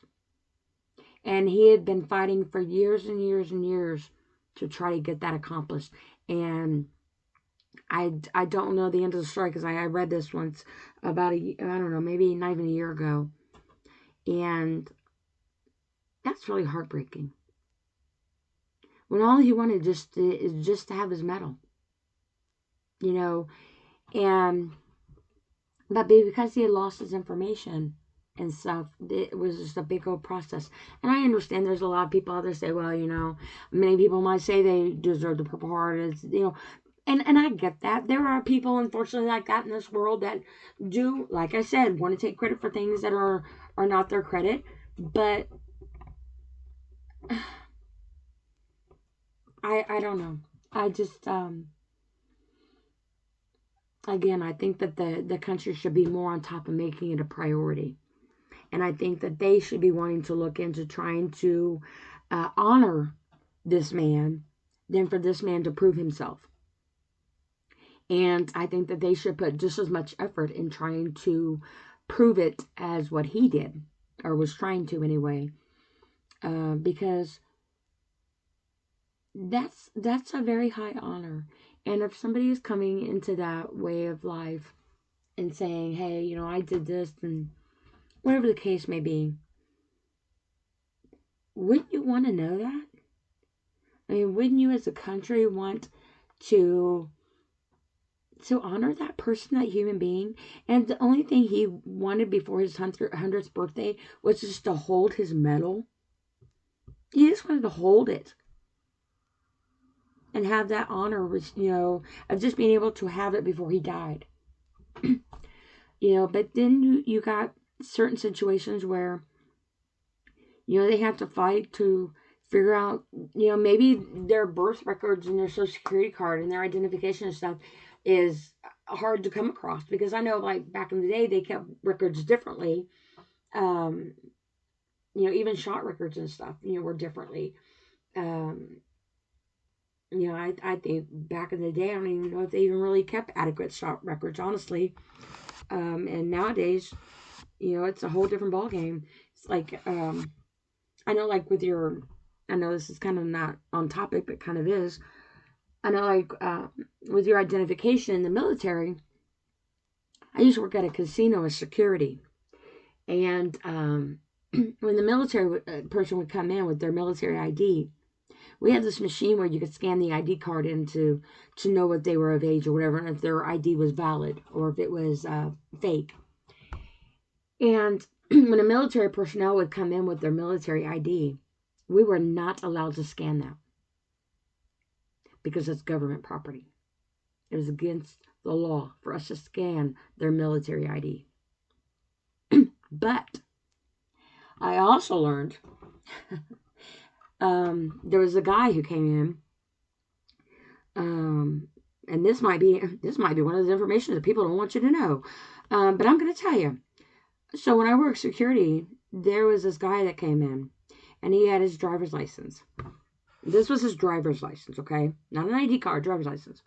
And he had been fighting for years and years and years to try to get that accomplished. And I don't know the end of the story, because I read this once about I don't know, maybe not even a year ago. And that's really heartbreaking. When all he wanted is just to have his medal. You know, but because he had lost his information and stuff, it was just a big old process. And I understand there's a lot of people out there say, well, you know, many people might say they deserve the Purple Heart, you know, and I get that. There are people, unfortunately, like that in this world that do, like I said, want to take credit for things that are not their credit. But I don't know. I just, again, I think that the country should be more on top of making it a priority. And I think that they should be wanting to look into trying to honor this man than for this man to prove himself. And I think that they should put just as much effort in trying to prove it as what he did, or was trying to anyway. Because that's a very high honor. And if somebody is coming into that way of life and saying, hey, you know, I did this, and whatever the case may be, Wouldn't you want to know that? I mean, wouldn't you as a country want to honor that person, that human being? And the only thing he wanted before his 100th birthday was just to hold his medal. He just wanted to hold it and have that honor, of just being able to have it before he died. But then you got certain situations where, they have to fight to figure out, maybe their birth records and their social security card and their identification and stuff is hard to come across, because I know, like, back in the day, they kept records differently. Even shot records and stuff, were differently. I think back in the day, I don't even know if they even really kept adequate shot records, honestly. And nowadays, it's a whole different ballgame. It's like, I know, like, I know this is kind of not on topic, but kind of is. I know, like, with your identification in the military, I used to work at a casino as security. And when the military person would come in with their military ID, we had this machine where you could scan the ID card in to know what they were of age or whatever, and if their ID was valid or if it was fake. And when a military personnel would come in with their military ID, we were not allowed to scan that because it's government property. It was against the law for us to scan their military ID. But I also learned there was a guy who came in, and this might be one of the information that people don't want you to know, but I'm going to tell you. So when I worked security, there was this guy that came in, and he had his driver's license. This was his driver's license, okay? Not an ID card, driver's license.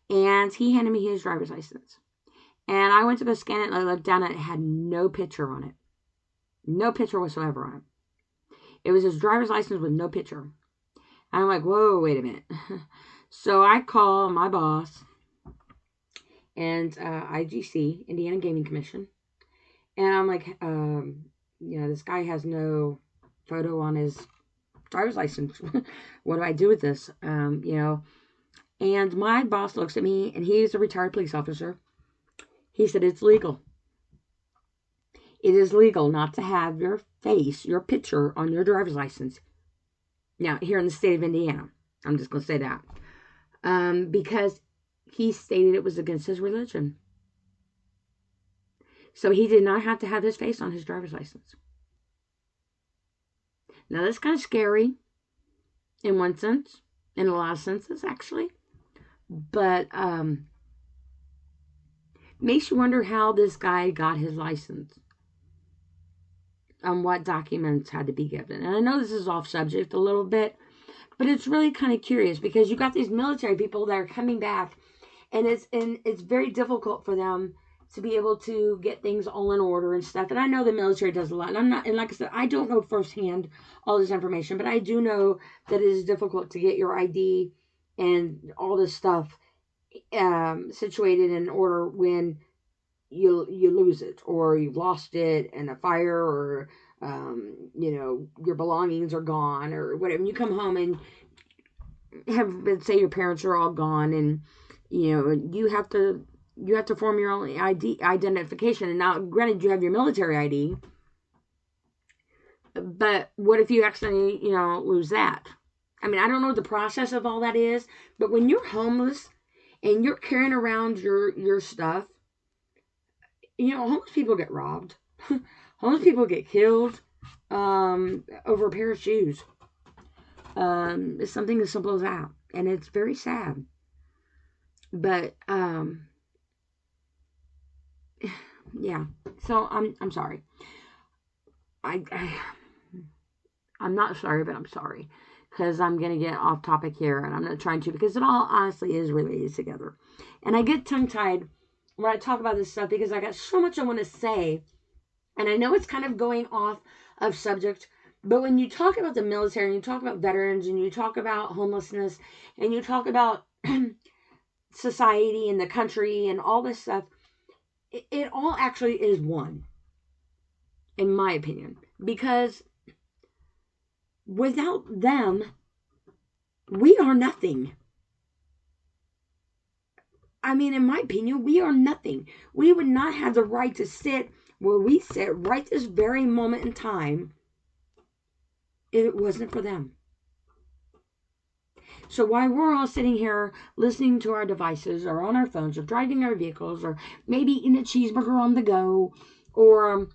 And he handed me his driver's license. And I went to go scan it, and I looked down, and it had no picture on it. No picture whatsoever on it. It was his driver's license with no picture. And I'm like, whoa, wait a minute. So I call my boss and IGC, Indiana Gaming Commission. And I'm like, this guy has no photo on his driver's license. What do I do with this? And my boss looks at me, and he's a retired police officer. He said, it's legal. It is legal not to have your face, your picture on your driver's license. Now, here in the state of Indiana, I'm just going to say that. Because he stated it was against his religion. So he did not have to have his face on his driver's license. Now, that's kind of scary in one sense, in a lot of senses, actually. But makes you wonder how this guy got his license. What documents had to be given. And I know this is off subject a little bit, but it's really kind of curious, because you got these military people that are coming back, and it's very difficult for them to be able to get things all in order and stuff. And I know the military does a lot. And like I said, I don't know firsthand all this information, but I do know that it is difficult to get your ID and all this stuff situated in order when you lose it, or you've lost it in a fire, or your belongings are gone, or whatever. And you come home and say your parents are all gone, and you have to form your own ID identification. And now, granted, you have your military ID, but what if you accidentally lose that? I mean, I don't know what the process of all that is, but when you're homeless and you're carrying around your stuff, homeless people get robbed. Homeless people get killed over a pair of shoes. It's something as simple as that. And it's very sad. But, yeah. So, I'm sorry. I'm not sorry, but I'm sorry. Because I'm going to get off topic here. And I'm not trying to. Because it all honestly is related together. And I get tongue-tied when I talk about this stuff, because I got so much I want to say. And I know it's kind of going off of subject, but when you talk about the military, and you talk about veterans, and you talk about homelessness, and you talk about society and the country and all this stuff, it all actually is one, in my opinion. Because Without them, we are nothing. I mean, in my opinion, we are nothing. We would not have the right to sit where we sit right this very moment in time if it wasn't for them. So while we're all sitting here listening to our devices or on our phones or driving our vehicles or maybe eating a cheeseburger on the go or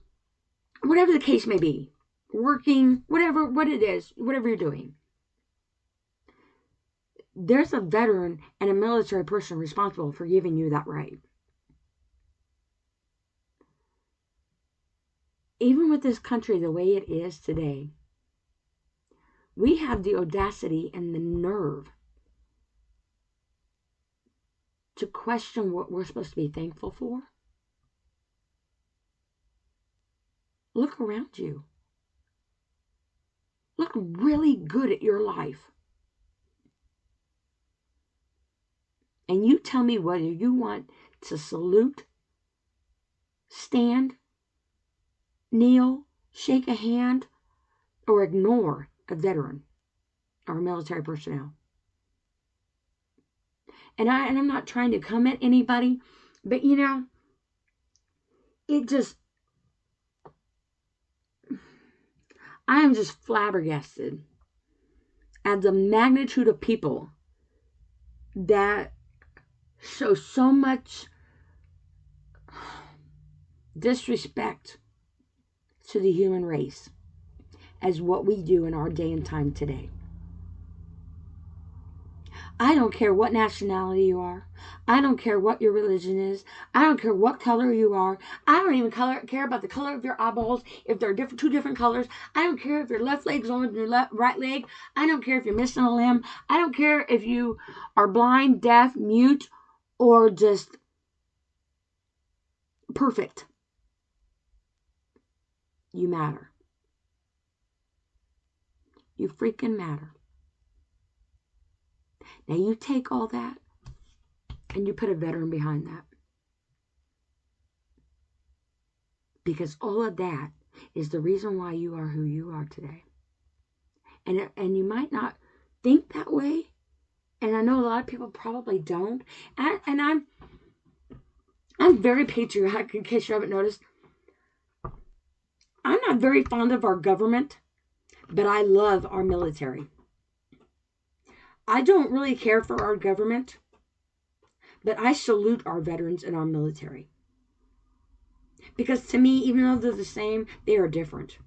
whatever the case may be, working, what it is, whatever you're doing, there's a veteran and a military person responsible for giving you that right. Even with this country the way it is today, we have the audacity and the nerve to question what we're supposed to be thankful for. Look around you. Look really good at your life. And you tell me whether you want to salute, stand, kneel, shake a hand, or ignore a veteran or a military personnel. And I'm not trying to come at anybody, but it just, I am just flabbergasted at the magnitude of people that show so much disrespect to the human race as what we do in our day and time today. I don't care what nationality you are. I don't care what your religion is. I don't care what color you are. I don't even care about the color of your eyeballs, if they're two different colors. I don't care if your left leg's on your right leg. I don't care if you're missing a limb. I don't care if you are blind, deaf, mute, or just perfect. You matter. You freaking matter. Now you take all that and you put a veteran behind that. Because all of that is the reason why you are who you are today. And you might not think that way. And I know a lot of people probably don't. And I'm very patriotic, in case you haven't noticed. I'm not very fond of our government, but I love our military. I don't really care for our government, but I salute our veterans and our military. Because to me, even though they're the same, they are different.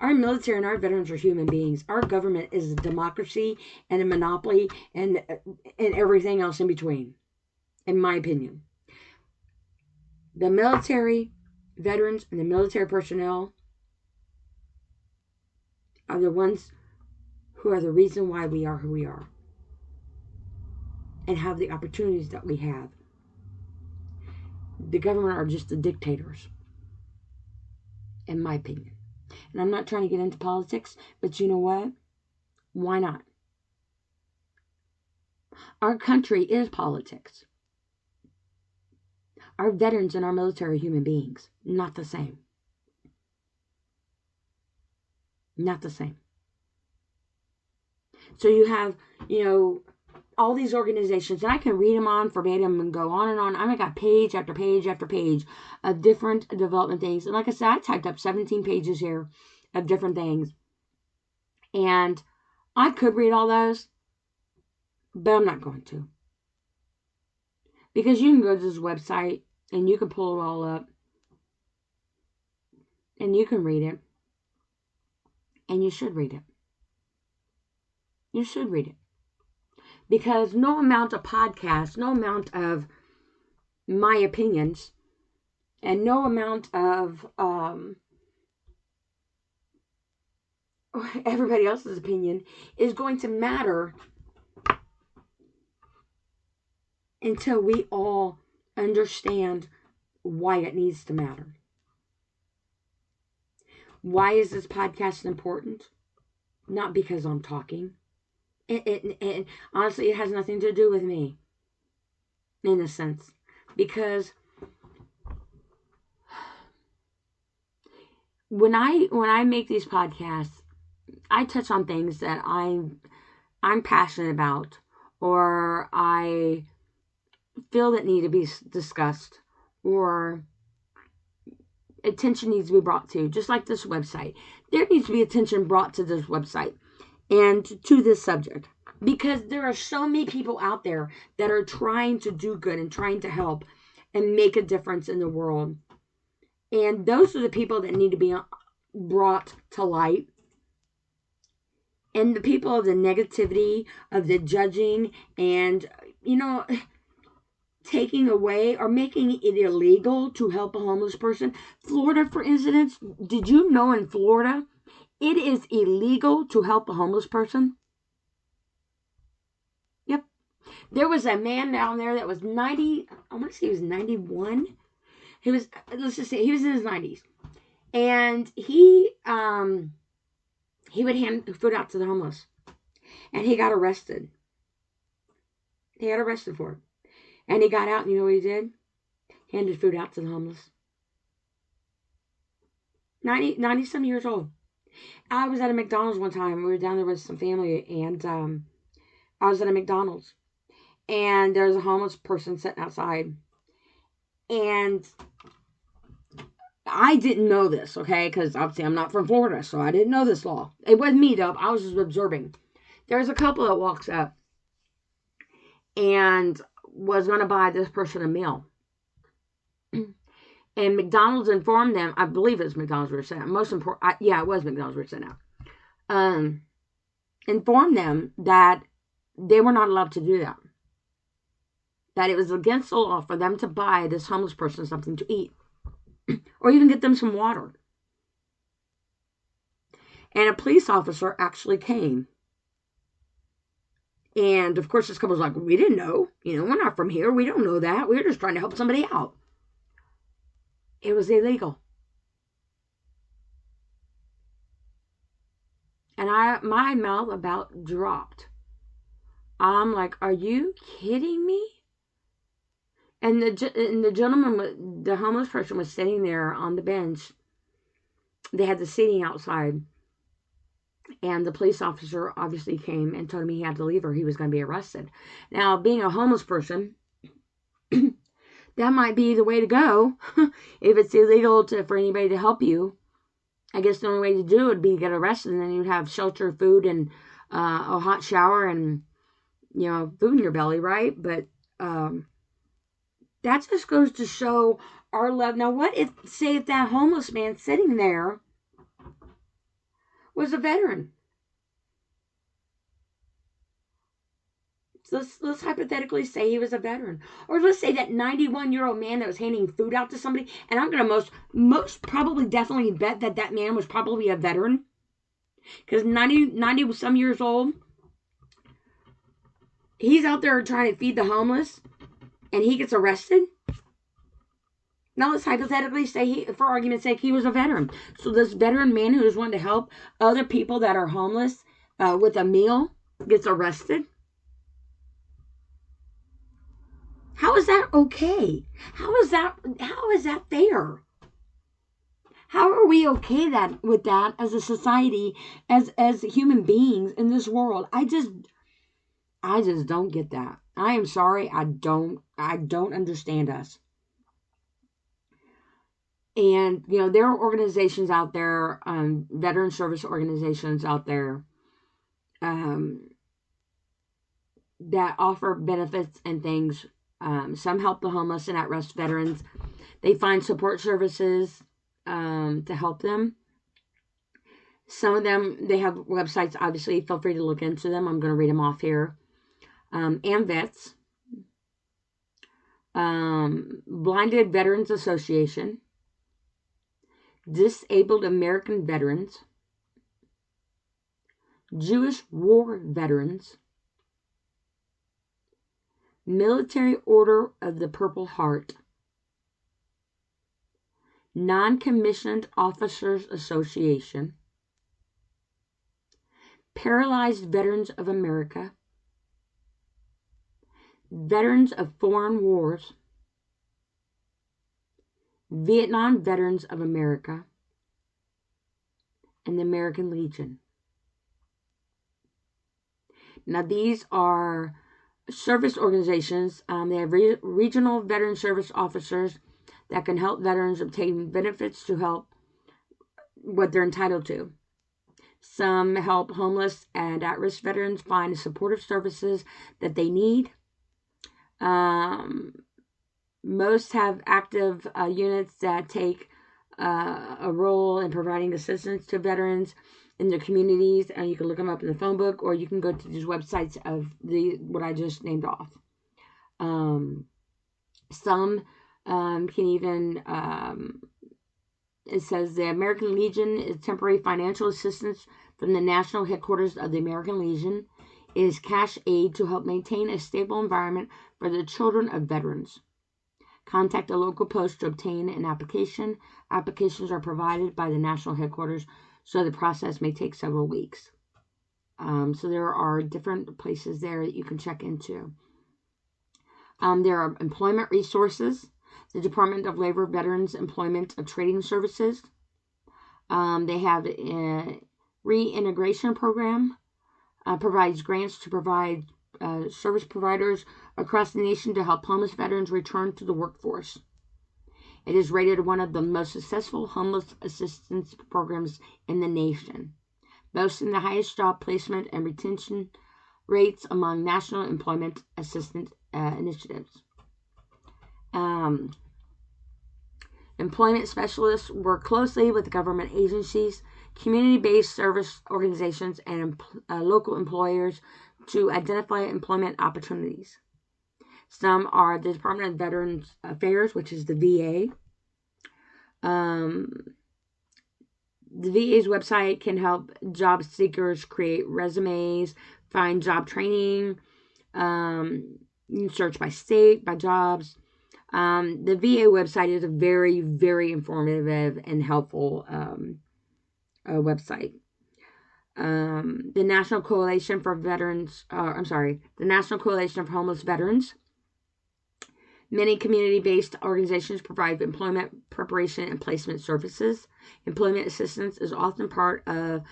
Our military and our veterans are human beings. Our government is a democracy and a monopoly and everything else in between, in my opinion. The military veterans and the military personnel are the ones who are the reason why we are who we are and have the opportunities that we have. The government are just the dictators, in my opinion. And I'm not trying to get into politics, but you know what? Why not? Our country is politics. Our veterans and our military are human beings. Not the same. Not the same. So you have, all these organizations, and I can read them on verbatim and go on and on. I got page after page after page of different development things. And like I said, I typed up 17 pages here of different things. And I could read all those, but I'm not going to. Because you can go to this website and you can pull it all up. And you can read it. And you should read it. You should read it. Because no amount of podcasts, no amount of my opinions, and no amount of everybody else's opinion is going to matter until we all understand why it needs to matter. Why is this podcast important? Not because I'm talking. It honestly, it has nothing to do with me, in a sense, because when I make these podcasts, I touch on things that I'm passionate about, or I feel that need to be discussed, or attention needs to be brought to, just like this website. There needs to be attention brought to this website and to this subject, because there are so many people out there that are trying to do good and trying to help and make a difference in the world. And those are the people that need to be brought to light. And the people of the negativity, of the judging, and, taking away or making it illegal to help a homeless person. Florida, for instance, did you know in Florida it is illegal to help a homeless person? Yep. There was a man down there that was 90, I want to say he was 91. Let's just say he was in his 90s. And he would hand food out to the homeless. And he got arrested. He got arrested for it. And he got out, and you know what he did? Handed food out to the homeless. 90 some years old. I was at a McDonald's one time. We were down there with some family, and I was at a McDonald's. And there was a homeless person sitting outside. And I didn't know this, okay? Because obviously I'm not from Florida, so I didn't know this law. It wasn't me, though. I was just observing. There's a couple that walks up and was going to buy this person a meal. And McDonald's informed them, I believe it was McDonald's we were sent out. Most important, it was McDonald's we were sent out. Informed them that they were not allowed to do that. That it was against the law for them to buy this homeless person something to eat. Or even get them some water. And a police officer actually came. And, of course, this couple was like, we didn't know. We're not from here. We don't know that. We were just trying to help somebody out. It was illegal. And my mouth about dropped. I'm like, are you kidding me? And the gentleman, the homeless person was sitting there on the bench. They had the seating outside. And the police officer obviously came and told him he had to leave or he was going to be arrested. Now, being a homeless person, that might be the way to go. If it's illegal for anybody to help you, I guess the only way to do it would be to get arrested, and then you'd have shelter, food, and a hot shower and, food in your belly, right? But that just goes to show our love. Now, what if that homeless man sitting there was a veteran? So let's hypothetically say he was a veteran. Or let's say that 91-year-old man that was handing food out to somebody, and I'm going to most probably definitely bet that man was probably a veteran. Because 90 some years old, he's out there trying to feed the homeless, and he gets arrested. Now let's hypothetically say, for argument's sake, he was a veteran. So this veteran man who is wanting to help other people that are homeless with a meal gets arrested. How is that okay? How is that fair? How are we okay with that as a society, as human beings in this world? I just don't get that. I am sorry, I don't understand us. And there are organizations out there, veteran service organizations out there, that offer benefits and things. Some help the homeless and at-risk veterans. They find support services to help them. Some of them, they have websites, obviously. Feel free to look into them. I'm going to read them off here. AMVETS, Blinded Veterans Association, Disabled American Veterans, Jewish War Veterans, Military Order of the Purple Heart, Non-Commissioned Officers Association, Paralyzed Veterans of America, Veterans of Foreign Wars, Vietnam Veterans of America, and the American Legion. Now, these are service organizations. They have regional veteran service officers that can help veterans obtain benefits to help what they're entitled to. Some help homeless and at-risk veterans find supportive services that they need. Most have active units that take a role in providing assistance to veterans in their communities, and you can look them up in the phone book, or you can go to these websites of what I just named off. Some can even, it says the American Legion is temporary financial assistance from the national headquarters of the American Legion. It is cash aid to help maintain a stable environment for the children of veterans. Contact a local post to obtain an application. Applications are provided by the national headquarters, so the process may take several weeks. So there are different places there that you can check into. There are employment resources, the Department of Labor Veterans Employment and Training Services. They have a reintegration program, provides grants to provide service providers across the nation to help homeless veterans return to the workforce. It is rated one of the most successful homeless assistance programs in the nation, boasting the highest job placement and retention rates among national employment assistance initiatives. Employment specialists work closely with government agencies, community-based service organizations, and local employers to identify employment opportunities. Some are the Department of Veterans Affairs, which is the VA. The VA's website can help job seekers create resumes, find job training, search by state, by jobs. The VA website is a very, very informative and helpful website. The National Coalition for Veterans, the National Coalition for Homeless Veterans. Many community-based organizations provide employment preparation and placement services. Employment assistance is often part of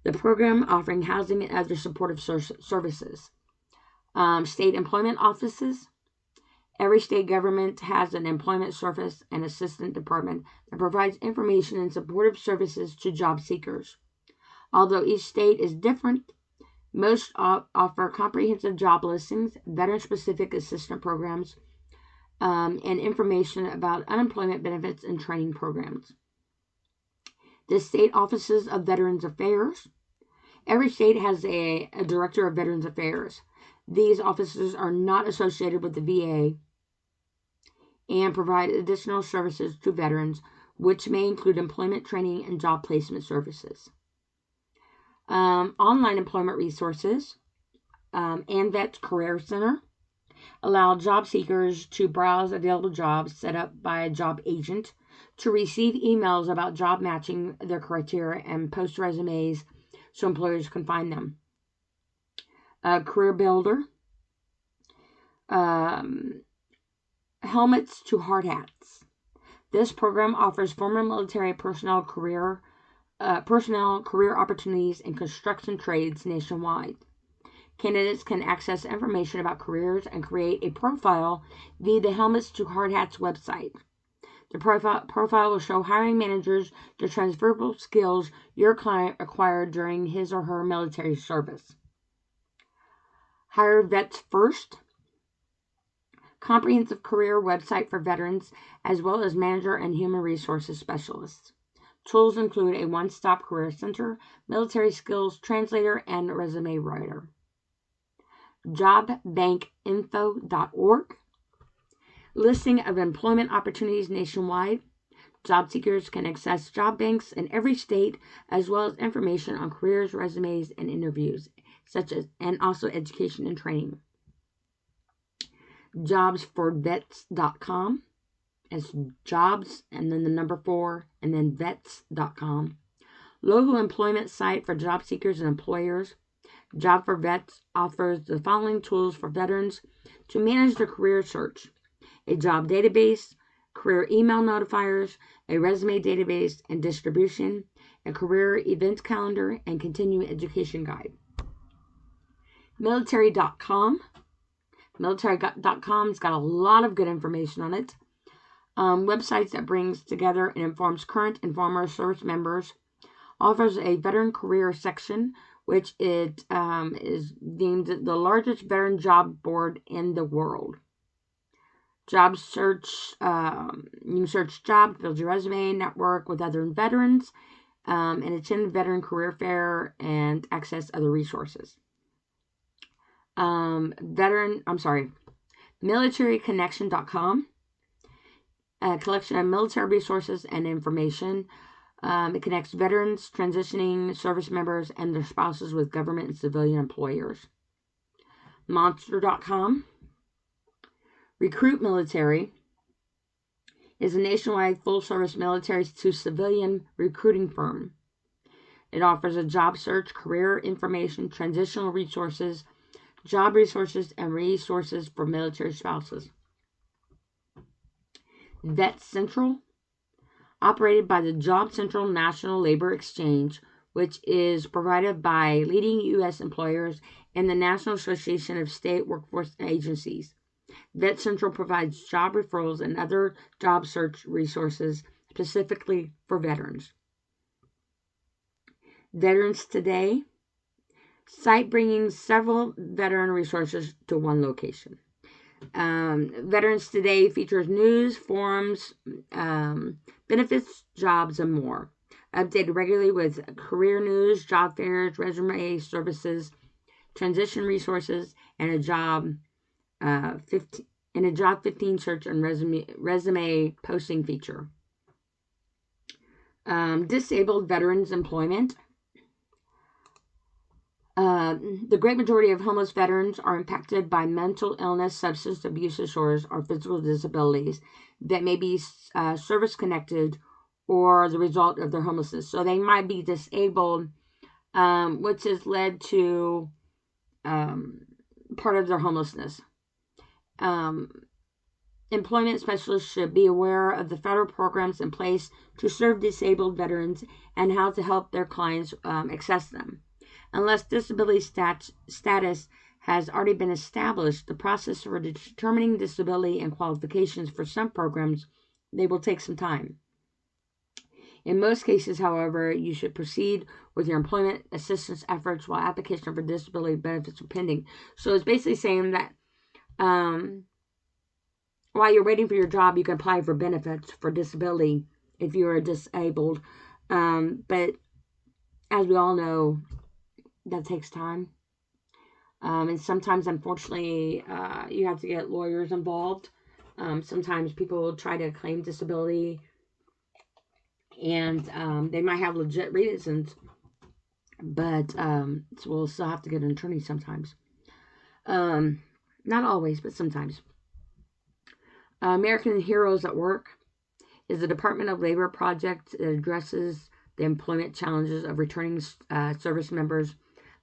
the program, offering housing and other supportive services. State employment offices. Every state government has an employment service and assistance department that provides information and supportive services to job seekers. Although each state is different, most offer comprehensive job listings, veteran-specific assistance programs, and information about unemployment benefits and training programs. The state offices of Veterans Affairs. Every state has a director of Veterans Affairs. These offices are not associated with the VA and provide additional services to veterans, which may include employment training and job placement services. Online employment resources, ANVET's Career Center, allow job seekers to browse available jobs set up by a job agent, to receive emails about job matching their criteria, and post resumes so employers can find them. Career Builder, Helmets to Hard Hats. This program offers former military personnel career opportunities in construction trades nationwide. Candidates can access information about careers and create a profile via the Helmets to Hard Hats website. The profile will show hiring managers the transferable skills your client acquired during his or her military service. Hire Vets First. Comprehensive career website for veterans, as well as manager and human resources specialists. Tools include a one-stop career center, military skills translator, and resume writer. Jobbankinfo.org. Listing of employment opportunities nationwide. Job seekers can access job banks in every state, as well as information on careers, resumes, and interviews, and also education and training. Jobsforvets.com. It's jobs and then the number 4 and then vets.com. Local employment site for job seekers and employers. Job for Vets offers the following tools for veterans to manage their career search: a job database, career email notifiers, a resume database and distribution, a career event calendar, and continuing education guide. Military.com. Military.com's got a lot of good information on it. Websites that brings together and informs current and former service members. Offers a veteran career section, which it is deemed the largest veteran job board in the world. Job search, you can search jobs, build your resume, network with other veterans, and attend veteran career fair and access other resources. Militaryconnection.com, a collection of military resources and information. It connects veterans, transitioning service members, and their spouses with government and civilian employers. Monster.com. Recruit Military is a nationwide full-service military to civilian recruiting firm. It offers a job search, career information, transitional resources, job resources, and resources for military spouses. Vet Central, operated by the Job Central National Labor Exchange, which is provided by leading U.S. employers and the National Association of State Workforce Agencies. Vet Central provides job referrals and other job search resources specifically for veterans. Veterans Today, site bringing several veteran resources to one location. Veterans Today features news, forums, benefits, jobs, and more. Updated regularly with career news, job fairs, resume services, transition resources, and a job 15 search and resume posting feature. Disabled veterans employment. The great majority of homeless veterans are impacted by mental illness, substance abuse disorders, or physical disabilities that may be service-connected or the result of their homelessness. So they might be disabled, which has led to part of their homelessness. Employment specialists should be aware of the federal programs in place to serve disabled veterans and how to help their clients access them. Unless disability status has already been established, the process for determining disability and qualifications for some programs, they will take some time. In most cases, however, you should proceed with your employment assistance efforts while application for disability benefits are pending. So it's basically saying that while you're waiting for your job, you can apply for benefits for disability if you are disabled. But as we all know, that takes time. And sometimes, unfortunately, you have to get lawyers involved. Sometimes people will try to claim disability and they might have legit reasons, but so we'll still have to get an attorney sometimes. Not always, but sometimes. American Heroes at Work is a Department of Labor project that addresses the employment challenges of returning service members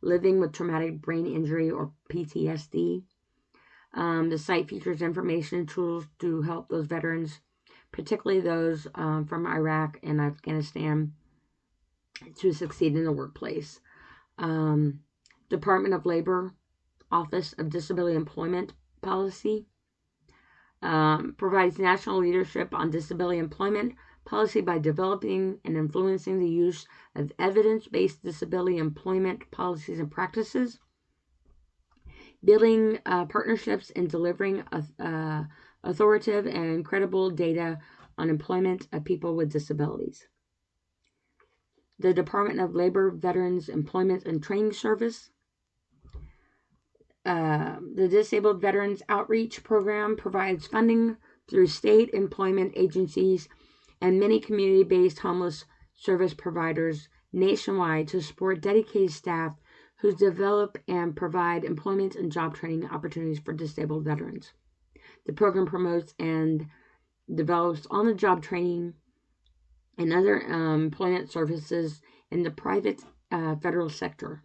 living with traumatic brain injury or PTSD. The site features information and tools to help those veterans, particularly those from Iraq and Afghanistan, to succeed in the workplace. Department of Labor, Office of Disability Employment Policy, provides national leadership on disability employment policy by developing and influencing the use of evidence-based disability employment policies and practices, building partnerships and delivering authoritative and credible data on employment of people with disabilities. The Department of Labor Veterans Employment and Training Service. The Disabled Veterans Outreach Program provides funding through state employment agencies and many community-based homeless service providers nationwide to support dedicated staff who develop and provide employment and job training opportunities for disabled veterans. The program promotes and develops on-the-job training and other employment services in the private federal sector.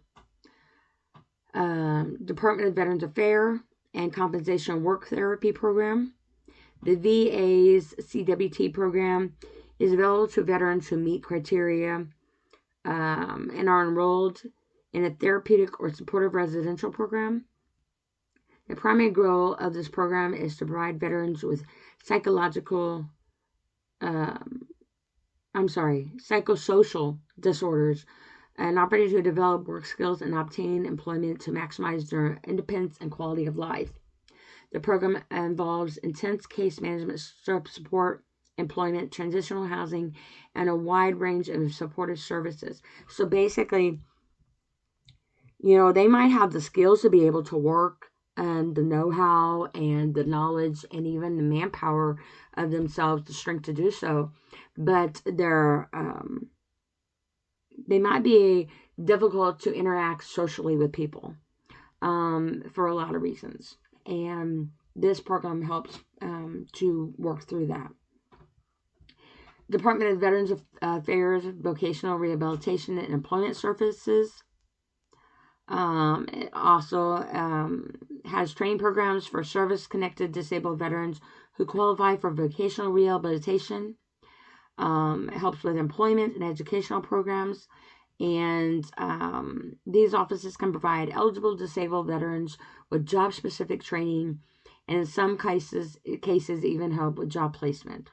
Department of Veterans Affairs and Compensation Work Therapy Program. The VA's CWT program is available to veterans who meet criteria and are enrolled in a therapeutic or supportive residential program. The primary goal of this program is to provide veterans with psychosocial disorders, an opportunity to develop work skills and obtain employment to maximize their independence and quality of life. The program involves intense case management support, employment, transitional housing, and a wide range of supportive services. So basically, they might have the skills to be able to work and the know-how and the knowledge and even the manpower of themselves, the strength to do so, but they might be difficult to interact socially with people for a lot of reasons. And this program helps to work through that. Department of Veterans Affairs, Vocational Rehabilitation and Employment Services. It also has training programs for service-connected disabled veterans who qualify for vocational rehabilitation. It helps with employment and educational programs. And these offices can provide eligible disabled veterans with job-specific training, and in some cases even help with job placement.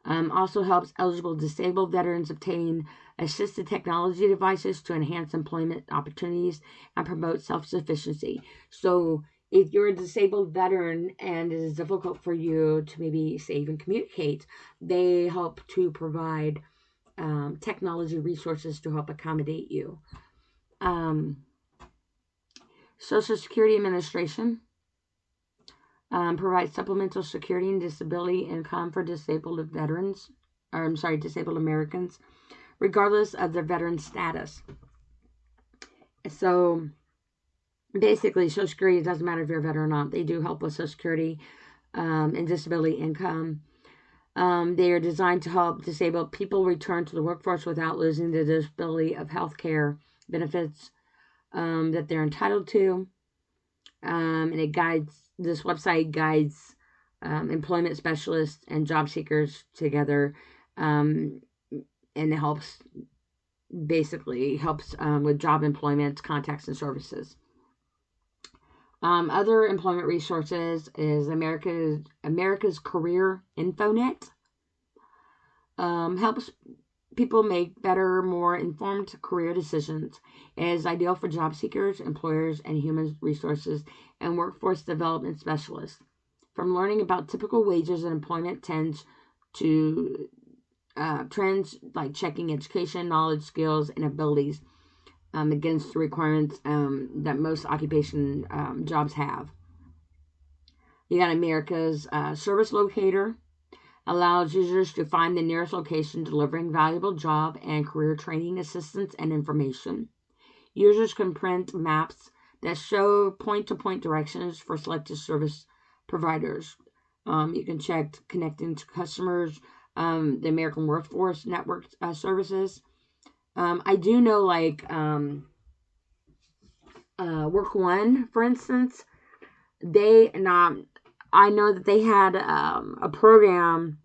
Also helps eligible disabled veterans obtain assisted technology devices to enhance employment opportunities and promote self-sufficiency. So if you're a disabled veteran and it is difficult for you to maybe say even communicate, they help to provide technology resources to help accommodate you. Social Security Administration provides supplemental security and disability income for disabled Americans, regardless of their veteran status. So basically, Social Security, it doesn't matter if you're a veteran or not. They do help with Social Security and disability income. They are designed to help disabled people return to the workforce without losing the disability of health care benefits that they're entitled to. And this website guides employment specialists and job seekers together, and it helps with job employment, contacts, and services. Other employment resources is America's Career Infonet. Helps people make better, more informed career decisions. It is ideal for job seekers, employers, and human resources and workforce development specialists. From learning about typical wages and employment trends like checking education, knowledge, skills, and abilities against the requirements that most occupation jobs have. You got America's Service Locator. Allows users to find the nearest location delivering valuable job and career training assistance and information. Users can print maps that show point-to-point directions for selected service providers. You can check connecting to customers, the American Workforce Network services. I do know, like Work One, for instance, I know that they had a program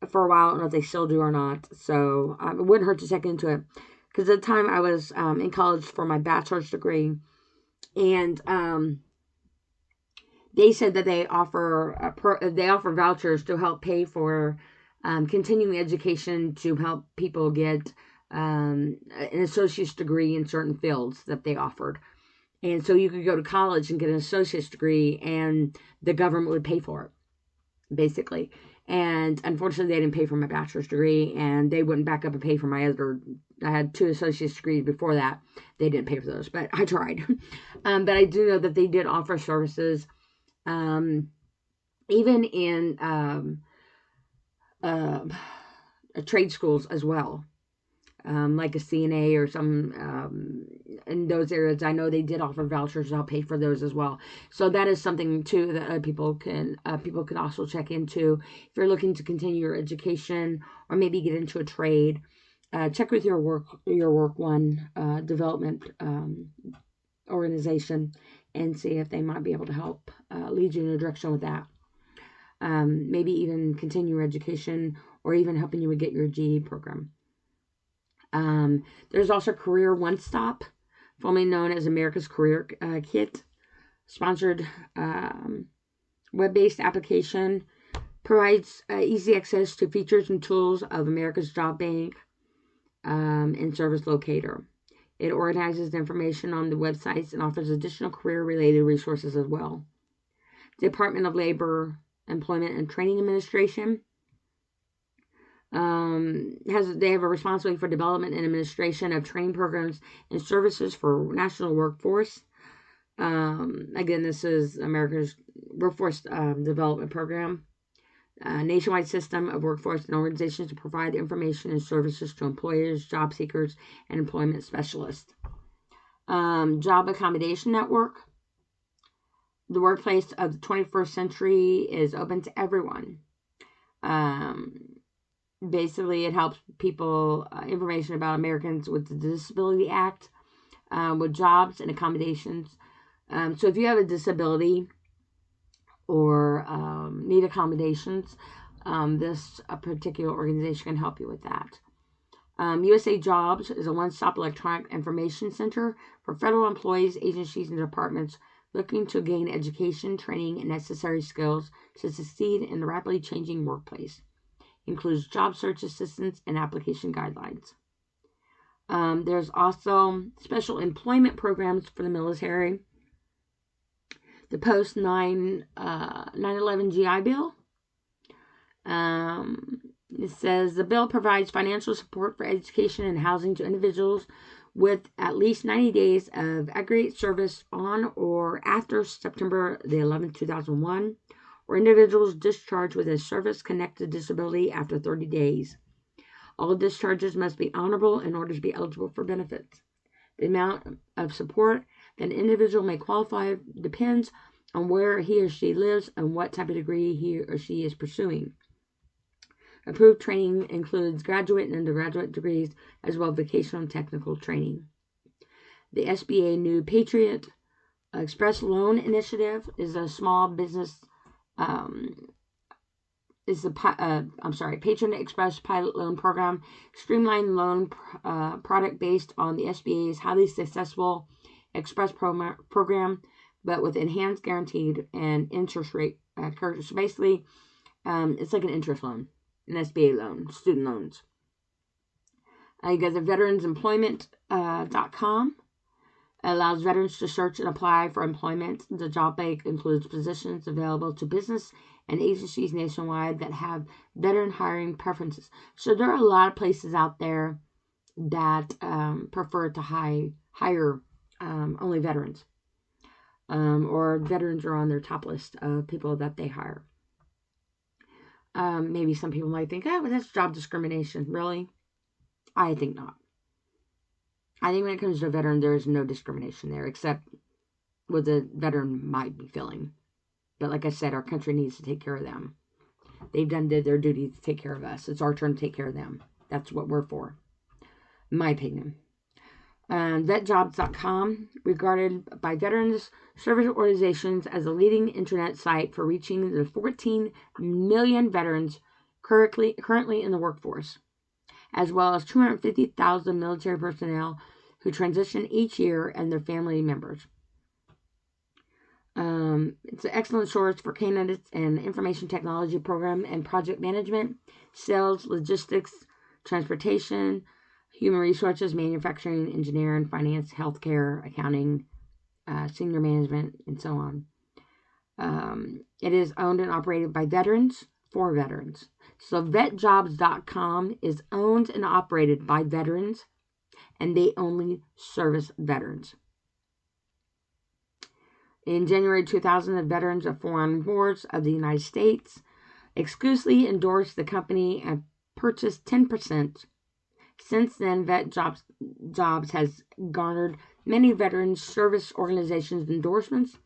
for a while. I don't know if they still do or not. So it wouldn't hurt to check into it. Because at the time I was in college for my bachelor's degree. And they said that they offer vouchers to help pay for continuing education to help people get an associate's degree in certain fields that they offered. And so you could go to college and get an associate's degree and the government would pay for it, basically. And unfortunately, they didn't pay for my bachelor's degree and they wouldn't back up and pay for my I had 2 associate's degrees before that. They didn't pay for those, but I tried. But I do know that they did offer services, even in trade schools as well. Like a CNA or some in those areas. I know they did offer vouchers to help pay for those as well. So that is something too that people can also check into if you're looking to continue your education or maybe get into a trade. Check with your Work One development organization and see if they might be able to help lead you in a direction with that. Maybe even continue your education or even helping you get your GED program. There's also Career One Stop, formerly known as America's Career Kit, sponsored web-based application, provides easy access to features and tools of America's Job Bank and Service Locator. It organizes information on the websites and offers additional career-related resources as well. Department of Labor, Employment and Training Administration they have a responsibility for development and administration of training programs and services for national workforce. Again, this is America's Workforce Development Program. Nationwide system of workforce and organizations to provide information and services to employers, job seekers, and employment specialists. Job Accommodation Network. The workplace of the 21st century is open to everyone. Basically, it helps people information about Americans with the Disability Act, with jobs and accommodations. So if you have a disability or need accommodations, this particular organization can help you with that. USA Jobs is a one-stop electronic information center for federal employees, agencies, and departments looking to gain education, training, and necessary skills to succeed in the rapidly changing workplace. Includes job search assistance and application guidelines. There's also special employment programs for the military. The post 9/11 GI Bill. It says the bill provides financial support for education and housing to individuals with at least 90 days of aggregate service on or after September the 11th, 2001, or individuals discharged with a service-connected disability after 30 days. All discharges must be honorable in order to be eligible for benefits. The amount of support that an individual may qualify depends on where he or she lives and what type of degree he or she is pursuing. Approved training includes graduate and undergraduate degrees, as well as vocational and technical training. The SBA New Patriot Express Loan Initiative is a small business Patron Express Pilot Loan Program, streamlined loan product based on the SBA's highly successful Express program, but with enhanced guaranteed and interest rate. So basically, it's like an interest loan, an SBA loan, student loans. You got the veteransemployment.com. Allows veterans to search and apply for employment. The job bank includes positions available to business and agencies nationwide that have veteran hiring preferences. So there are a lot of places out there that prefer to hire only veterans. Or veterans are on their top list of people that they hire. Maybe some people might think, well, that's job discrimination. Really? I think not. I think when it comes to a veteran, there is no discrimination there, except what the veteran might be feeling. But like I said, our country needs to take care of them. They've done their duty to take care of us. It's our turn to take care of them. That's what we're for, in my opinion. VetJobs.com, regarded by veterans service organizations as a leading internet site for reaching the 14 million veterans currently in the workforce, as well as 250,000 military personnel who transition each year and their family members. It's an excellent source for candidates in information technology program and project management, sales, logistics, transportation, human resources, manufacturing, engineering, finance, healthcare, accounting, senior management, and so on. It is owned and operated by veterans for veterans. So vetjobs.com is owned and operated by veterans, and they only service veterans. In January 2000, the Veterans of Foreign Wars of the United States exclusively endorsed the company and purchased 10%. Since then, VetJobs has garnered many veterans service organizations' endorsements.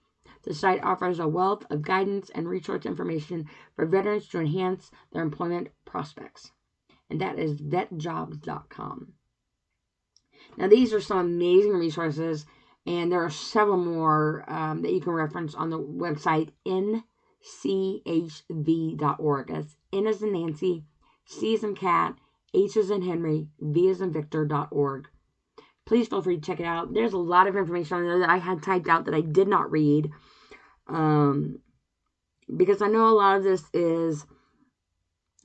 The site offers a wealth of guidance and resource information for veterans to enhance their employment prospects. And that is vetjobs.com. Now, these are some amazing resources, and there are several more that you can reference on the website nchv.org. That's N as in Nancy, C as in cat, H as in Henry, V as in Victor.org. Please feel free to check it out. There's a lot of information on there that I had typed out that I did not read. Because I know a lot of this is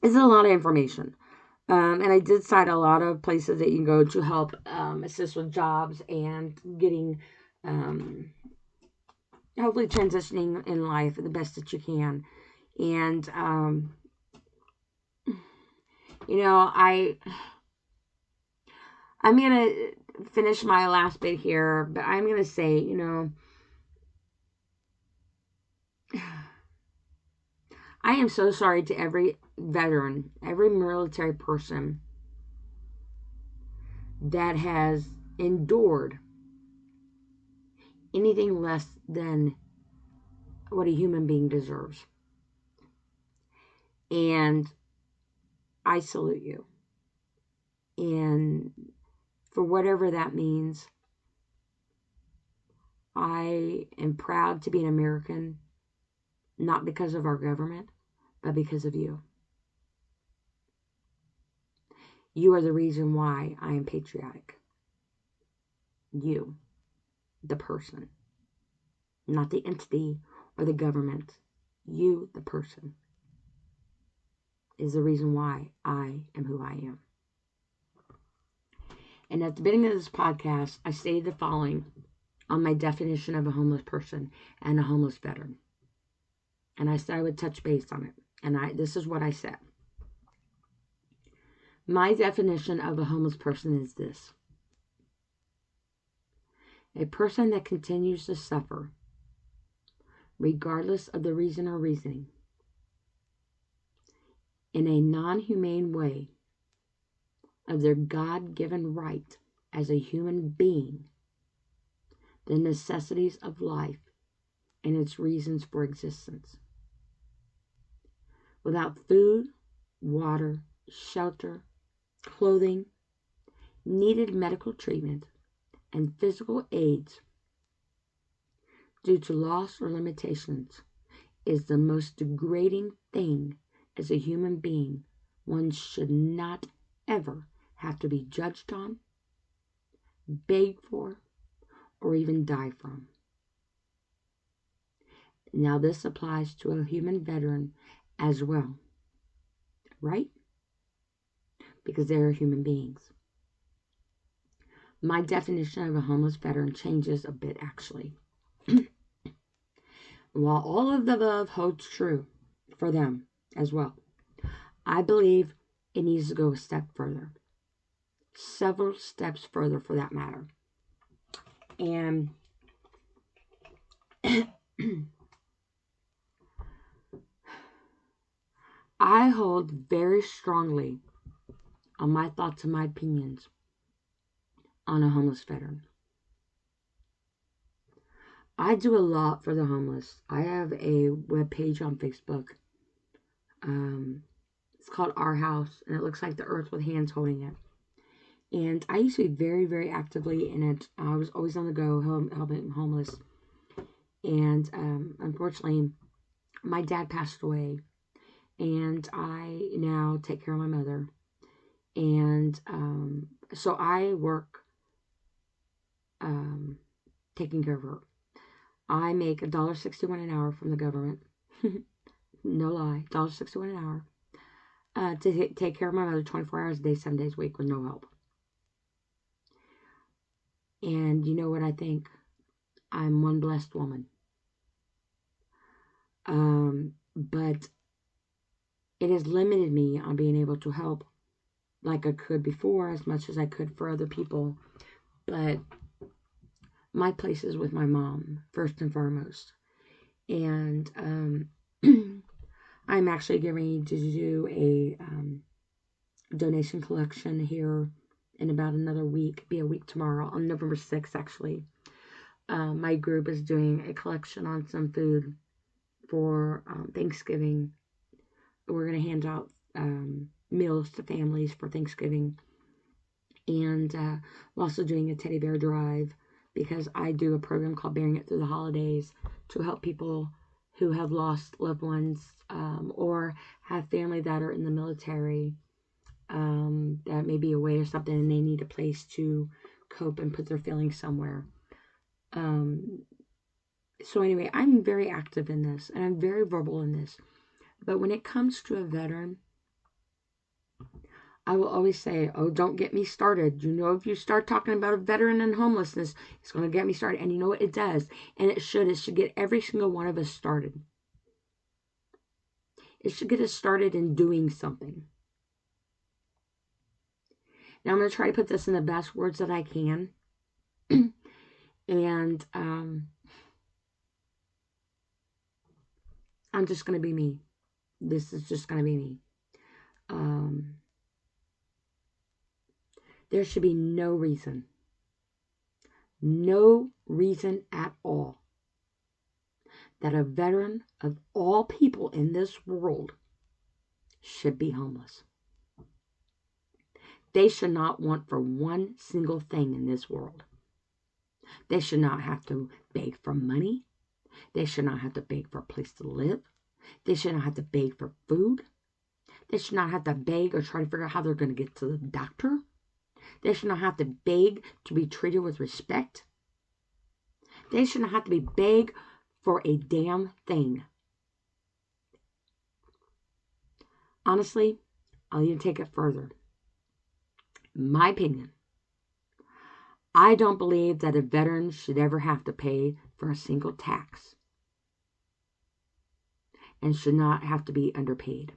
a lot of information. And I did cite a lot of places that you can go to help assist with jobs and getting, hopefully transitioning in life the best that you can. And, I'm going to finish my last bit here, but I'm going to say, I am so sorry to every veteran, every military person that has endured anything less than what a human being deserves. And I salute you. And for whatever that means, I am proud to be an American, not because of our government, but because of you. You are the reason why I am patriotic. You, the person, not the entity or the government. You, the person, is the reason why I am who I am. And at the beginning of this podcast, I stated the following on my definition of a homeless person and a homeless veteran. And I said I would touch base on it. And this is what I said. My definition of a homeless person is this: a person that continues to suffer, regardless of the reason or reasoning, in a non-humane way of their God-given right as a human being, the necessities of life and its reasons for existence. Without food, water, shelter, clothing, needed medical treatment, and physical aids due to loss or limitations is the most degrading thing as a human being one should not ever have to be judged on, begged for, or even die from. Now this applies to a human veteran as well, right? Because they are human beings. My definition of a homeless veteran changes a bit, actually. While all of the above holds true for them as well, I believe it needs to go a step further. Several steps further, for that matter. And I hold very strongly on my thoughts and my opinions on a homeless veteran. I do a lot for the homeless. I have a webpage on Facebook. It's called Our House, and it looks like the earth with hands holding it. And I used to be very, very actively in it. I was always on the go, helping homeless. And unfortunately, my dad passed away, and I now take care of my mother. And so I work taking care of her. I make $1.61 an hour from the government. No lie, $1.61 an hour. To take care of my mother 24 hours a day, 7 days a week with no help. And you know what I think? I'm one blessed woman. But it has limited me on being able to help like I could before, as much as I could for other people. But my place is with my mom, first and foremost. And I'm actually getting ready to do a donation collection here in about another week. Be a week tomorrow, on November 6th, actually. My group is doing a collection on some food for Thanksgiving. We're going to hand out meals to families for Thanksgiving. And we're also doing a teddy bear drive, because I do a program called Bearing It Through the Holidays to help people who have lost loved ones or have family that are in the military that may be away or something, and they need a place to cope and put their feelings somewhere. So anyway, I'm very active in this, and I'm very verbal in this. But when it comes to a veteran, I will always say, oh, don't get me started. You know, if you start talking about a veteran and homelessness, it's going to get me started. And you know what? It does. And it should. It should get every single one of us started. It should get us started in doing something. Now, I'm going to try to put this in the best words that I can. And I'm just going to be me. This is just going to be me. There should be no reason at all that a veteran of all people in this world should be homeless. They should not want for one single thing in this world. They should not have to beg for money. They should not have to beg for a place to live. They should not have to beg for food. They should not have to beg or try to figure out how they're going to get to the doctor. They should not have to beg to be treated with respect. They should not have to be begged for a damn thing. Honestly, I'll even take it further. My opinion, I don't believe that a veteran should ever have to pay for a single tax and should not have to be underpaid.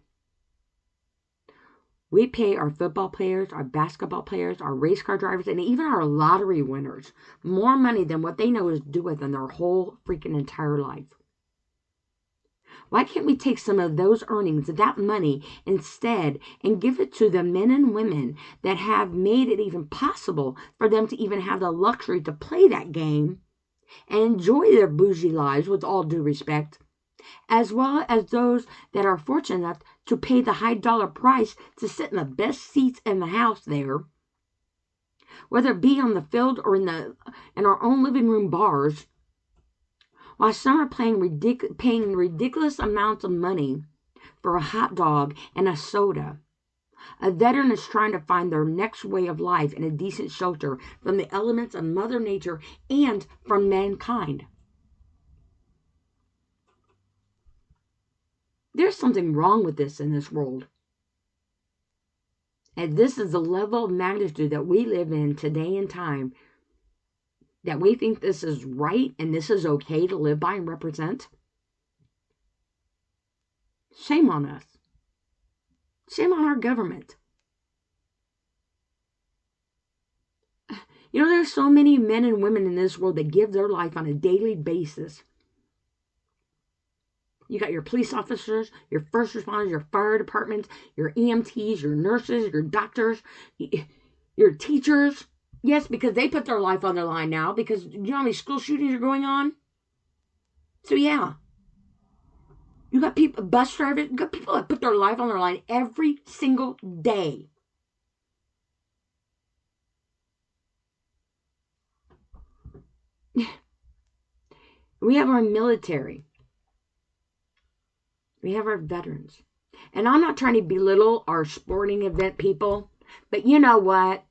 We pay our football players, our basketball players, our race car drivers, and even our lottery winners more money than what they know is due with in their whole freaking entire life. Why can't we take some of those earnings, that money, instead and give it to the men and women that have made it even possible for them to even have the luxury to play that game and enjoy their bougie lives, with all due respect, as well as those that are fortunate enough to pay the high dollar price to sit in the best seats in the house there, whether it be on the field or in our own living room bars, while some are paying ridiculous amounts of money for a hot dog and a soda. A veteran is trying to find their next way of life in a decent shelter from the elements of Mother Nature and from mankind. There's something wrong with this in this world. And this is the level of magnitude that we live in today and time, that we think this is right and this is okay to live by and represent. Shame on us. Shame on our government. You know, there's so many men and women in this world that give their life on a daily basis. You got your police officers, your first responders, your fire departments, your EMTs, your nurses, your doctors, your teachers. Yes, because they put their life on the line now, because you know how many school shootings are going on? So yeah. You got people, bus drivers, you got people that put their life on the line every single day. We have our military. We have our veterans. And I'm not trying to belittle our sporting event people, but you know what?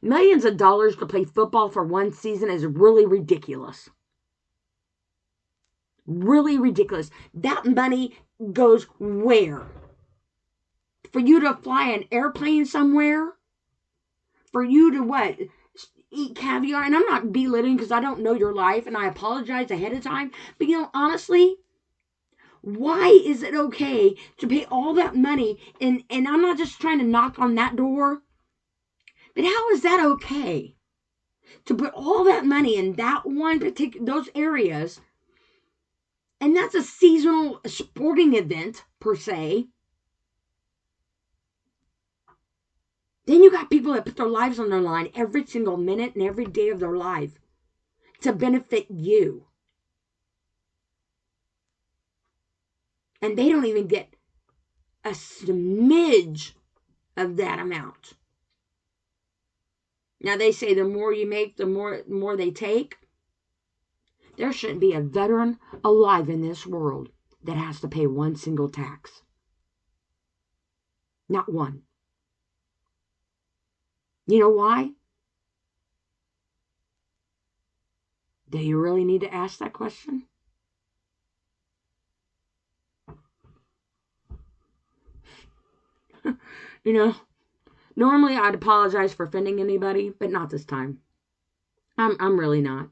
Millions of dollars to play football for one season is really ridiculous. Really ridiculous. That money goes where? For you to fly an airplane somewhere? For you to what? Eat caviar? And I'm not belittling because I don't know your life and I apologize ahead of time. But you know, honestly, why is it okay to pay all that money? And I'm not just trying to knock on that door. But how is that okay? To put all that money in that one particular, those areas, and that's a seasonal sporting event, per se. Then you got people that put their lives on their line every single minute and every day of their life to benefit you. And they don't even get a smidge of that amount. Now they say the more you make, the more they take. There shouldn't be a veteran alive in this world that has to pay one single tax. Not one. You know why? Do you really need to ask that question? You know, normally I'd apologize for offending anybody, but not this time. I'm really not.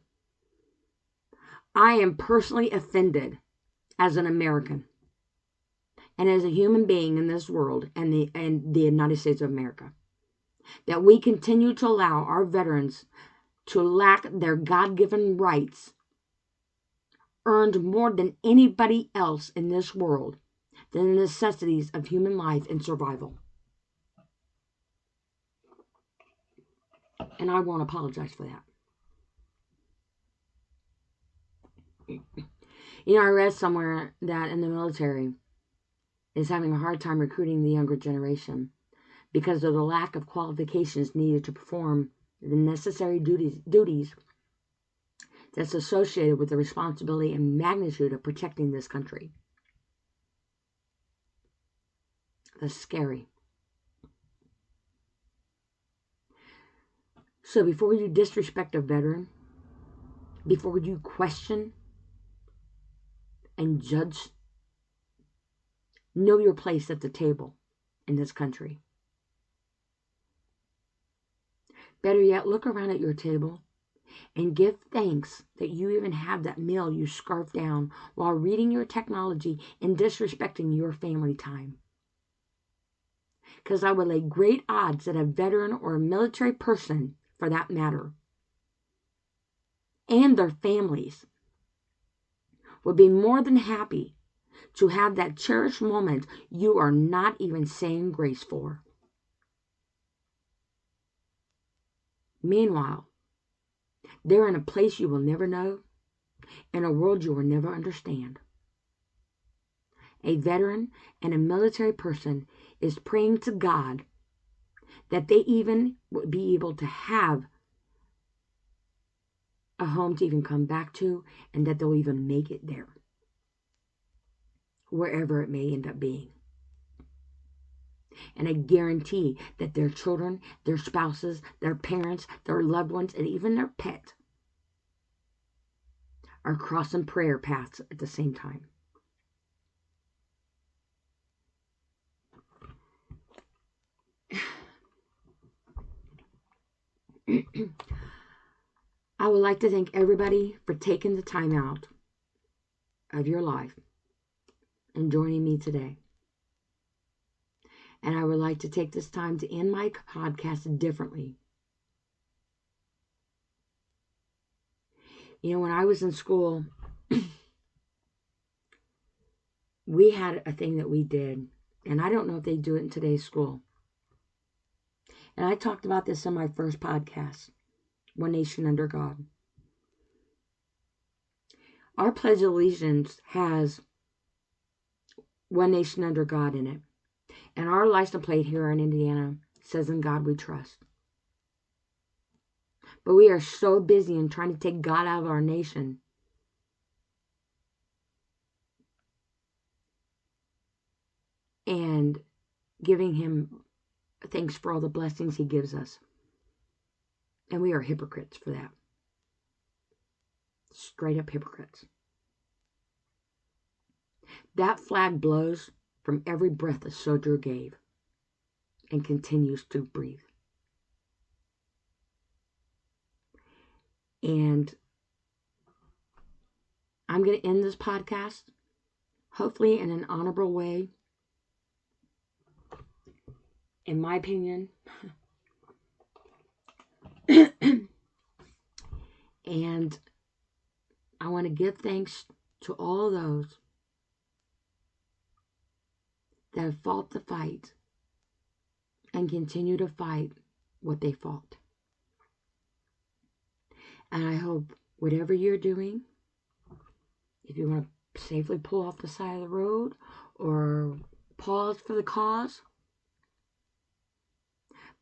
I am personally offended as an American and as a human being in this world and the United States of America that we continue to allow our veterans to lack their God-given rights earned more than anybody else in this world than the necessities of human life and survival. And I won't apologize for that. You know, I read somewhere that in the military is having a hard time recruiting the younger generation because of the lack of qualifications needed to perform the necessary duties that's associated with the responsibility and magnitude of protecting this country. That's scary. So before you disrespect a veteran, before you question and judge, know your place at the table in this country. Better yet, look around at your table and give thanks that you even have that meal you scarfed down while reading your technology and disrespecting your family time. Because I would lay great odds that a veteran or a military person, for that matter, and their families would be more than happy to have that cherished moment you are not even saying grace for. Meanwhile, they're in a place you will never know, in a world you will never understand. A veteran and a military person is praying to God that they even would be able to have a home to even come back to, and that they'll even make it there, wherever it may end up being. And I guarantee that their children, their spouses, their parents, their loved ones, and even their pet are crossing prayer paths at the same time. I would like to thank everybody for taking the time out of your life and joining me today. And I would like to take this time to end my podcast differently. You know, when I was in school, we had a thing that we did, and I don't know if they do it in today's school. And I talked about this in my first podcast, One Nation Under God. Our Pledge of Allegiance has One Nation Under God in it. And our license plate here in Indiana says, "In God We Trust." But we are so busy in trying to take God out of our nation and giving Him thanks for all the blessings He gives us. And we are hypocrites for that. Straight up hypocrites. That flag blows from every breath a soldier gave and continues to breathe. And I'm going to end this podcast, hopefully in an honorable way. In my opinion. And I want to give thanks to all those that have fought the fight and continue to fight what they fought. And I hope whatever you're doing, if you want to safely pull off the side of the road or pause for the cause,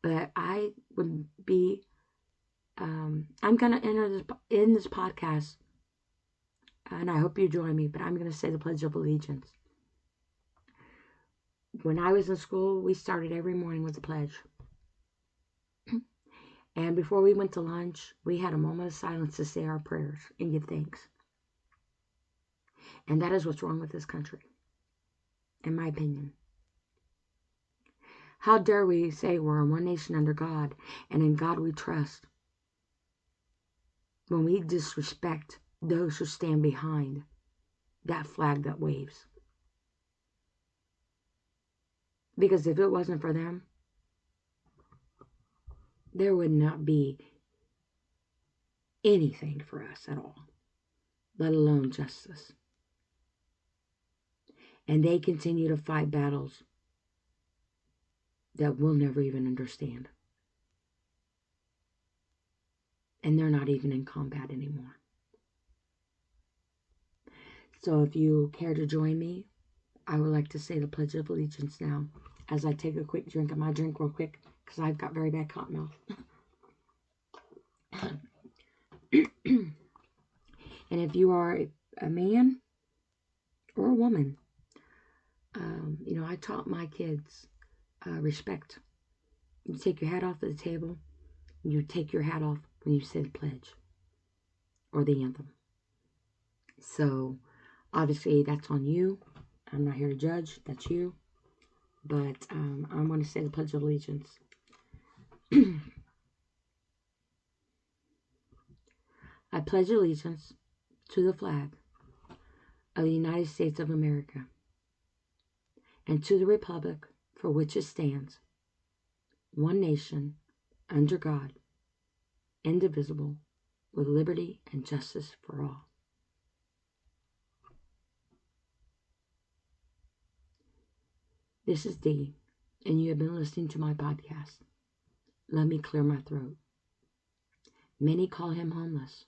but I would be, I'm going to end this podcast, and I hope you join me, but I'm going to say the Pledge of Allegiance. When I was in school, we started every morning with the pledge. And before we went to lunch, we had a moment of silence to say our prayers and give thanks. And that is what's wrong with this country, in my opinion. How dare we say we're one nation under God and in God we trust, when we disrespect those who stand behind that flag that waves? Because if it wasn't for them, there would not be anything for us at all, let alone justice. And they continue to fight battles that we'll never even understand. And they're not even in combat anymore. So if you care to join me, I would like to say the Pledge of Allegiance now, as I take a quick drink of my drink real quick, because I've got very bad cotton mouth. And if you are a man or a woman, I taught my kids respect. You take your hat off at the table. You take your hat off when you say the pledge or the anthem. So, obviously, that's on you. I'm not here to judge. That's you. But I'm going to say the Pledge of Allegiance. I pledge allegiance to the flag of the United States of America and to the republic for which it stands, one nation, under God, indivisible, with liberty and justice for all. This is Dee, and you have been listening to my podcast, Let Me Clear My Throat. Many call him homeless.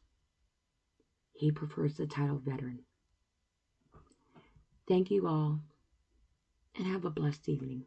He prefers the title veteran. Thank you all, and have a blessed evening.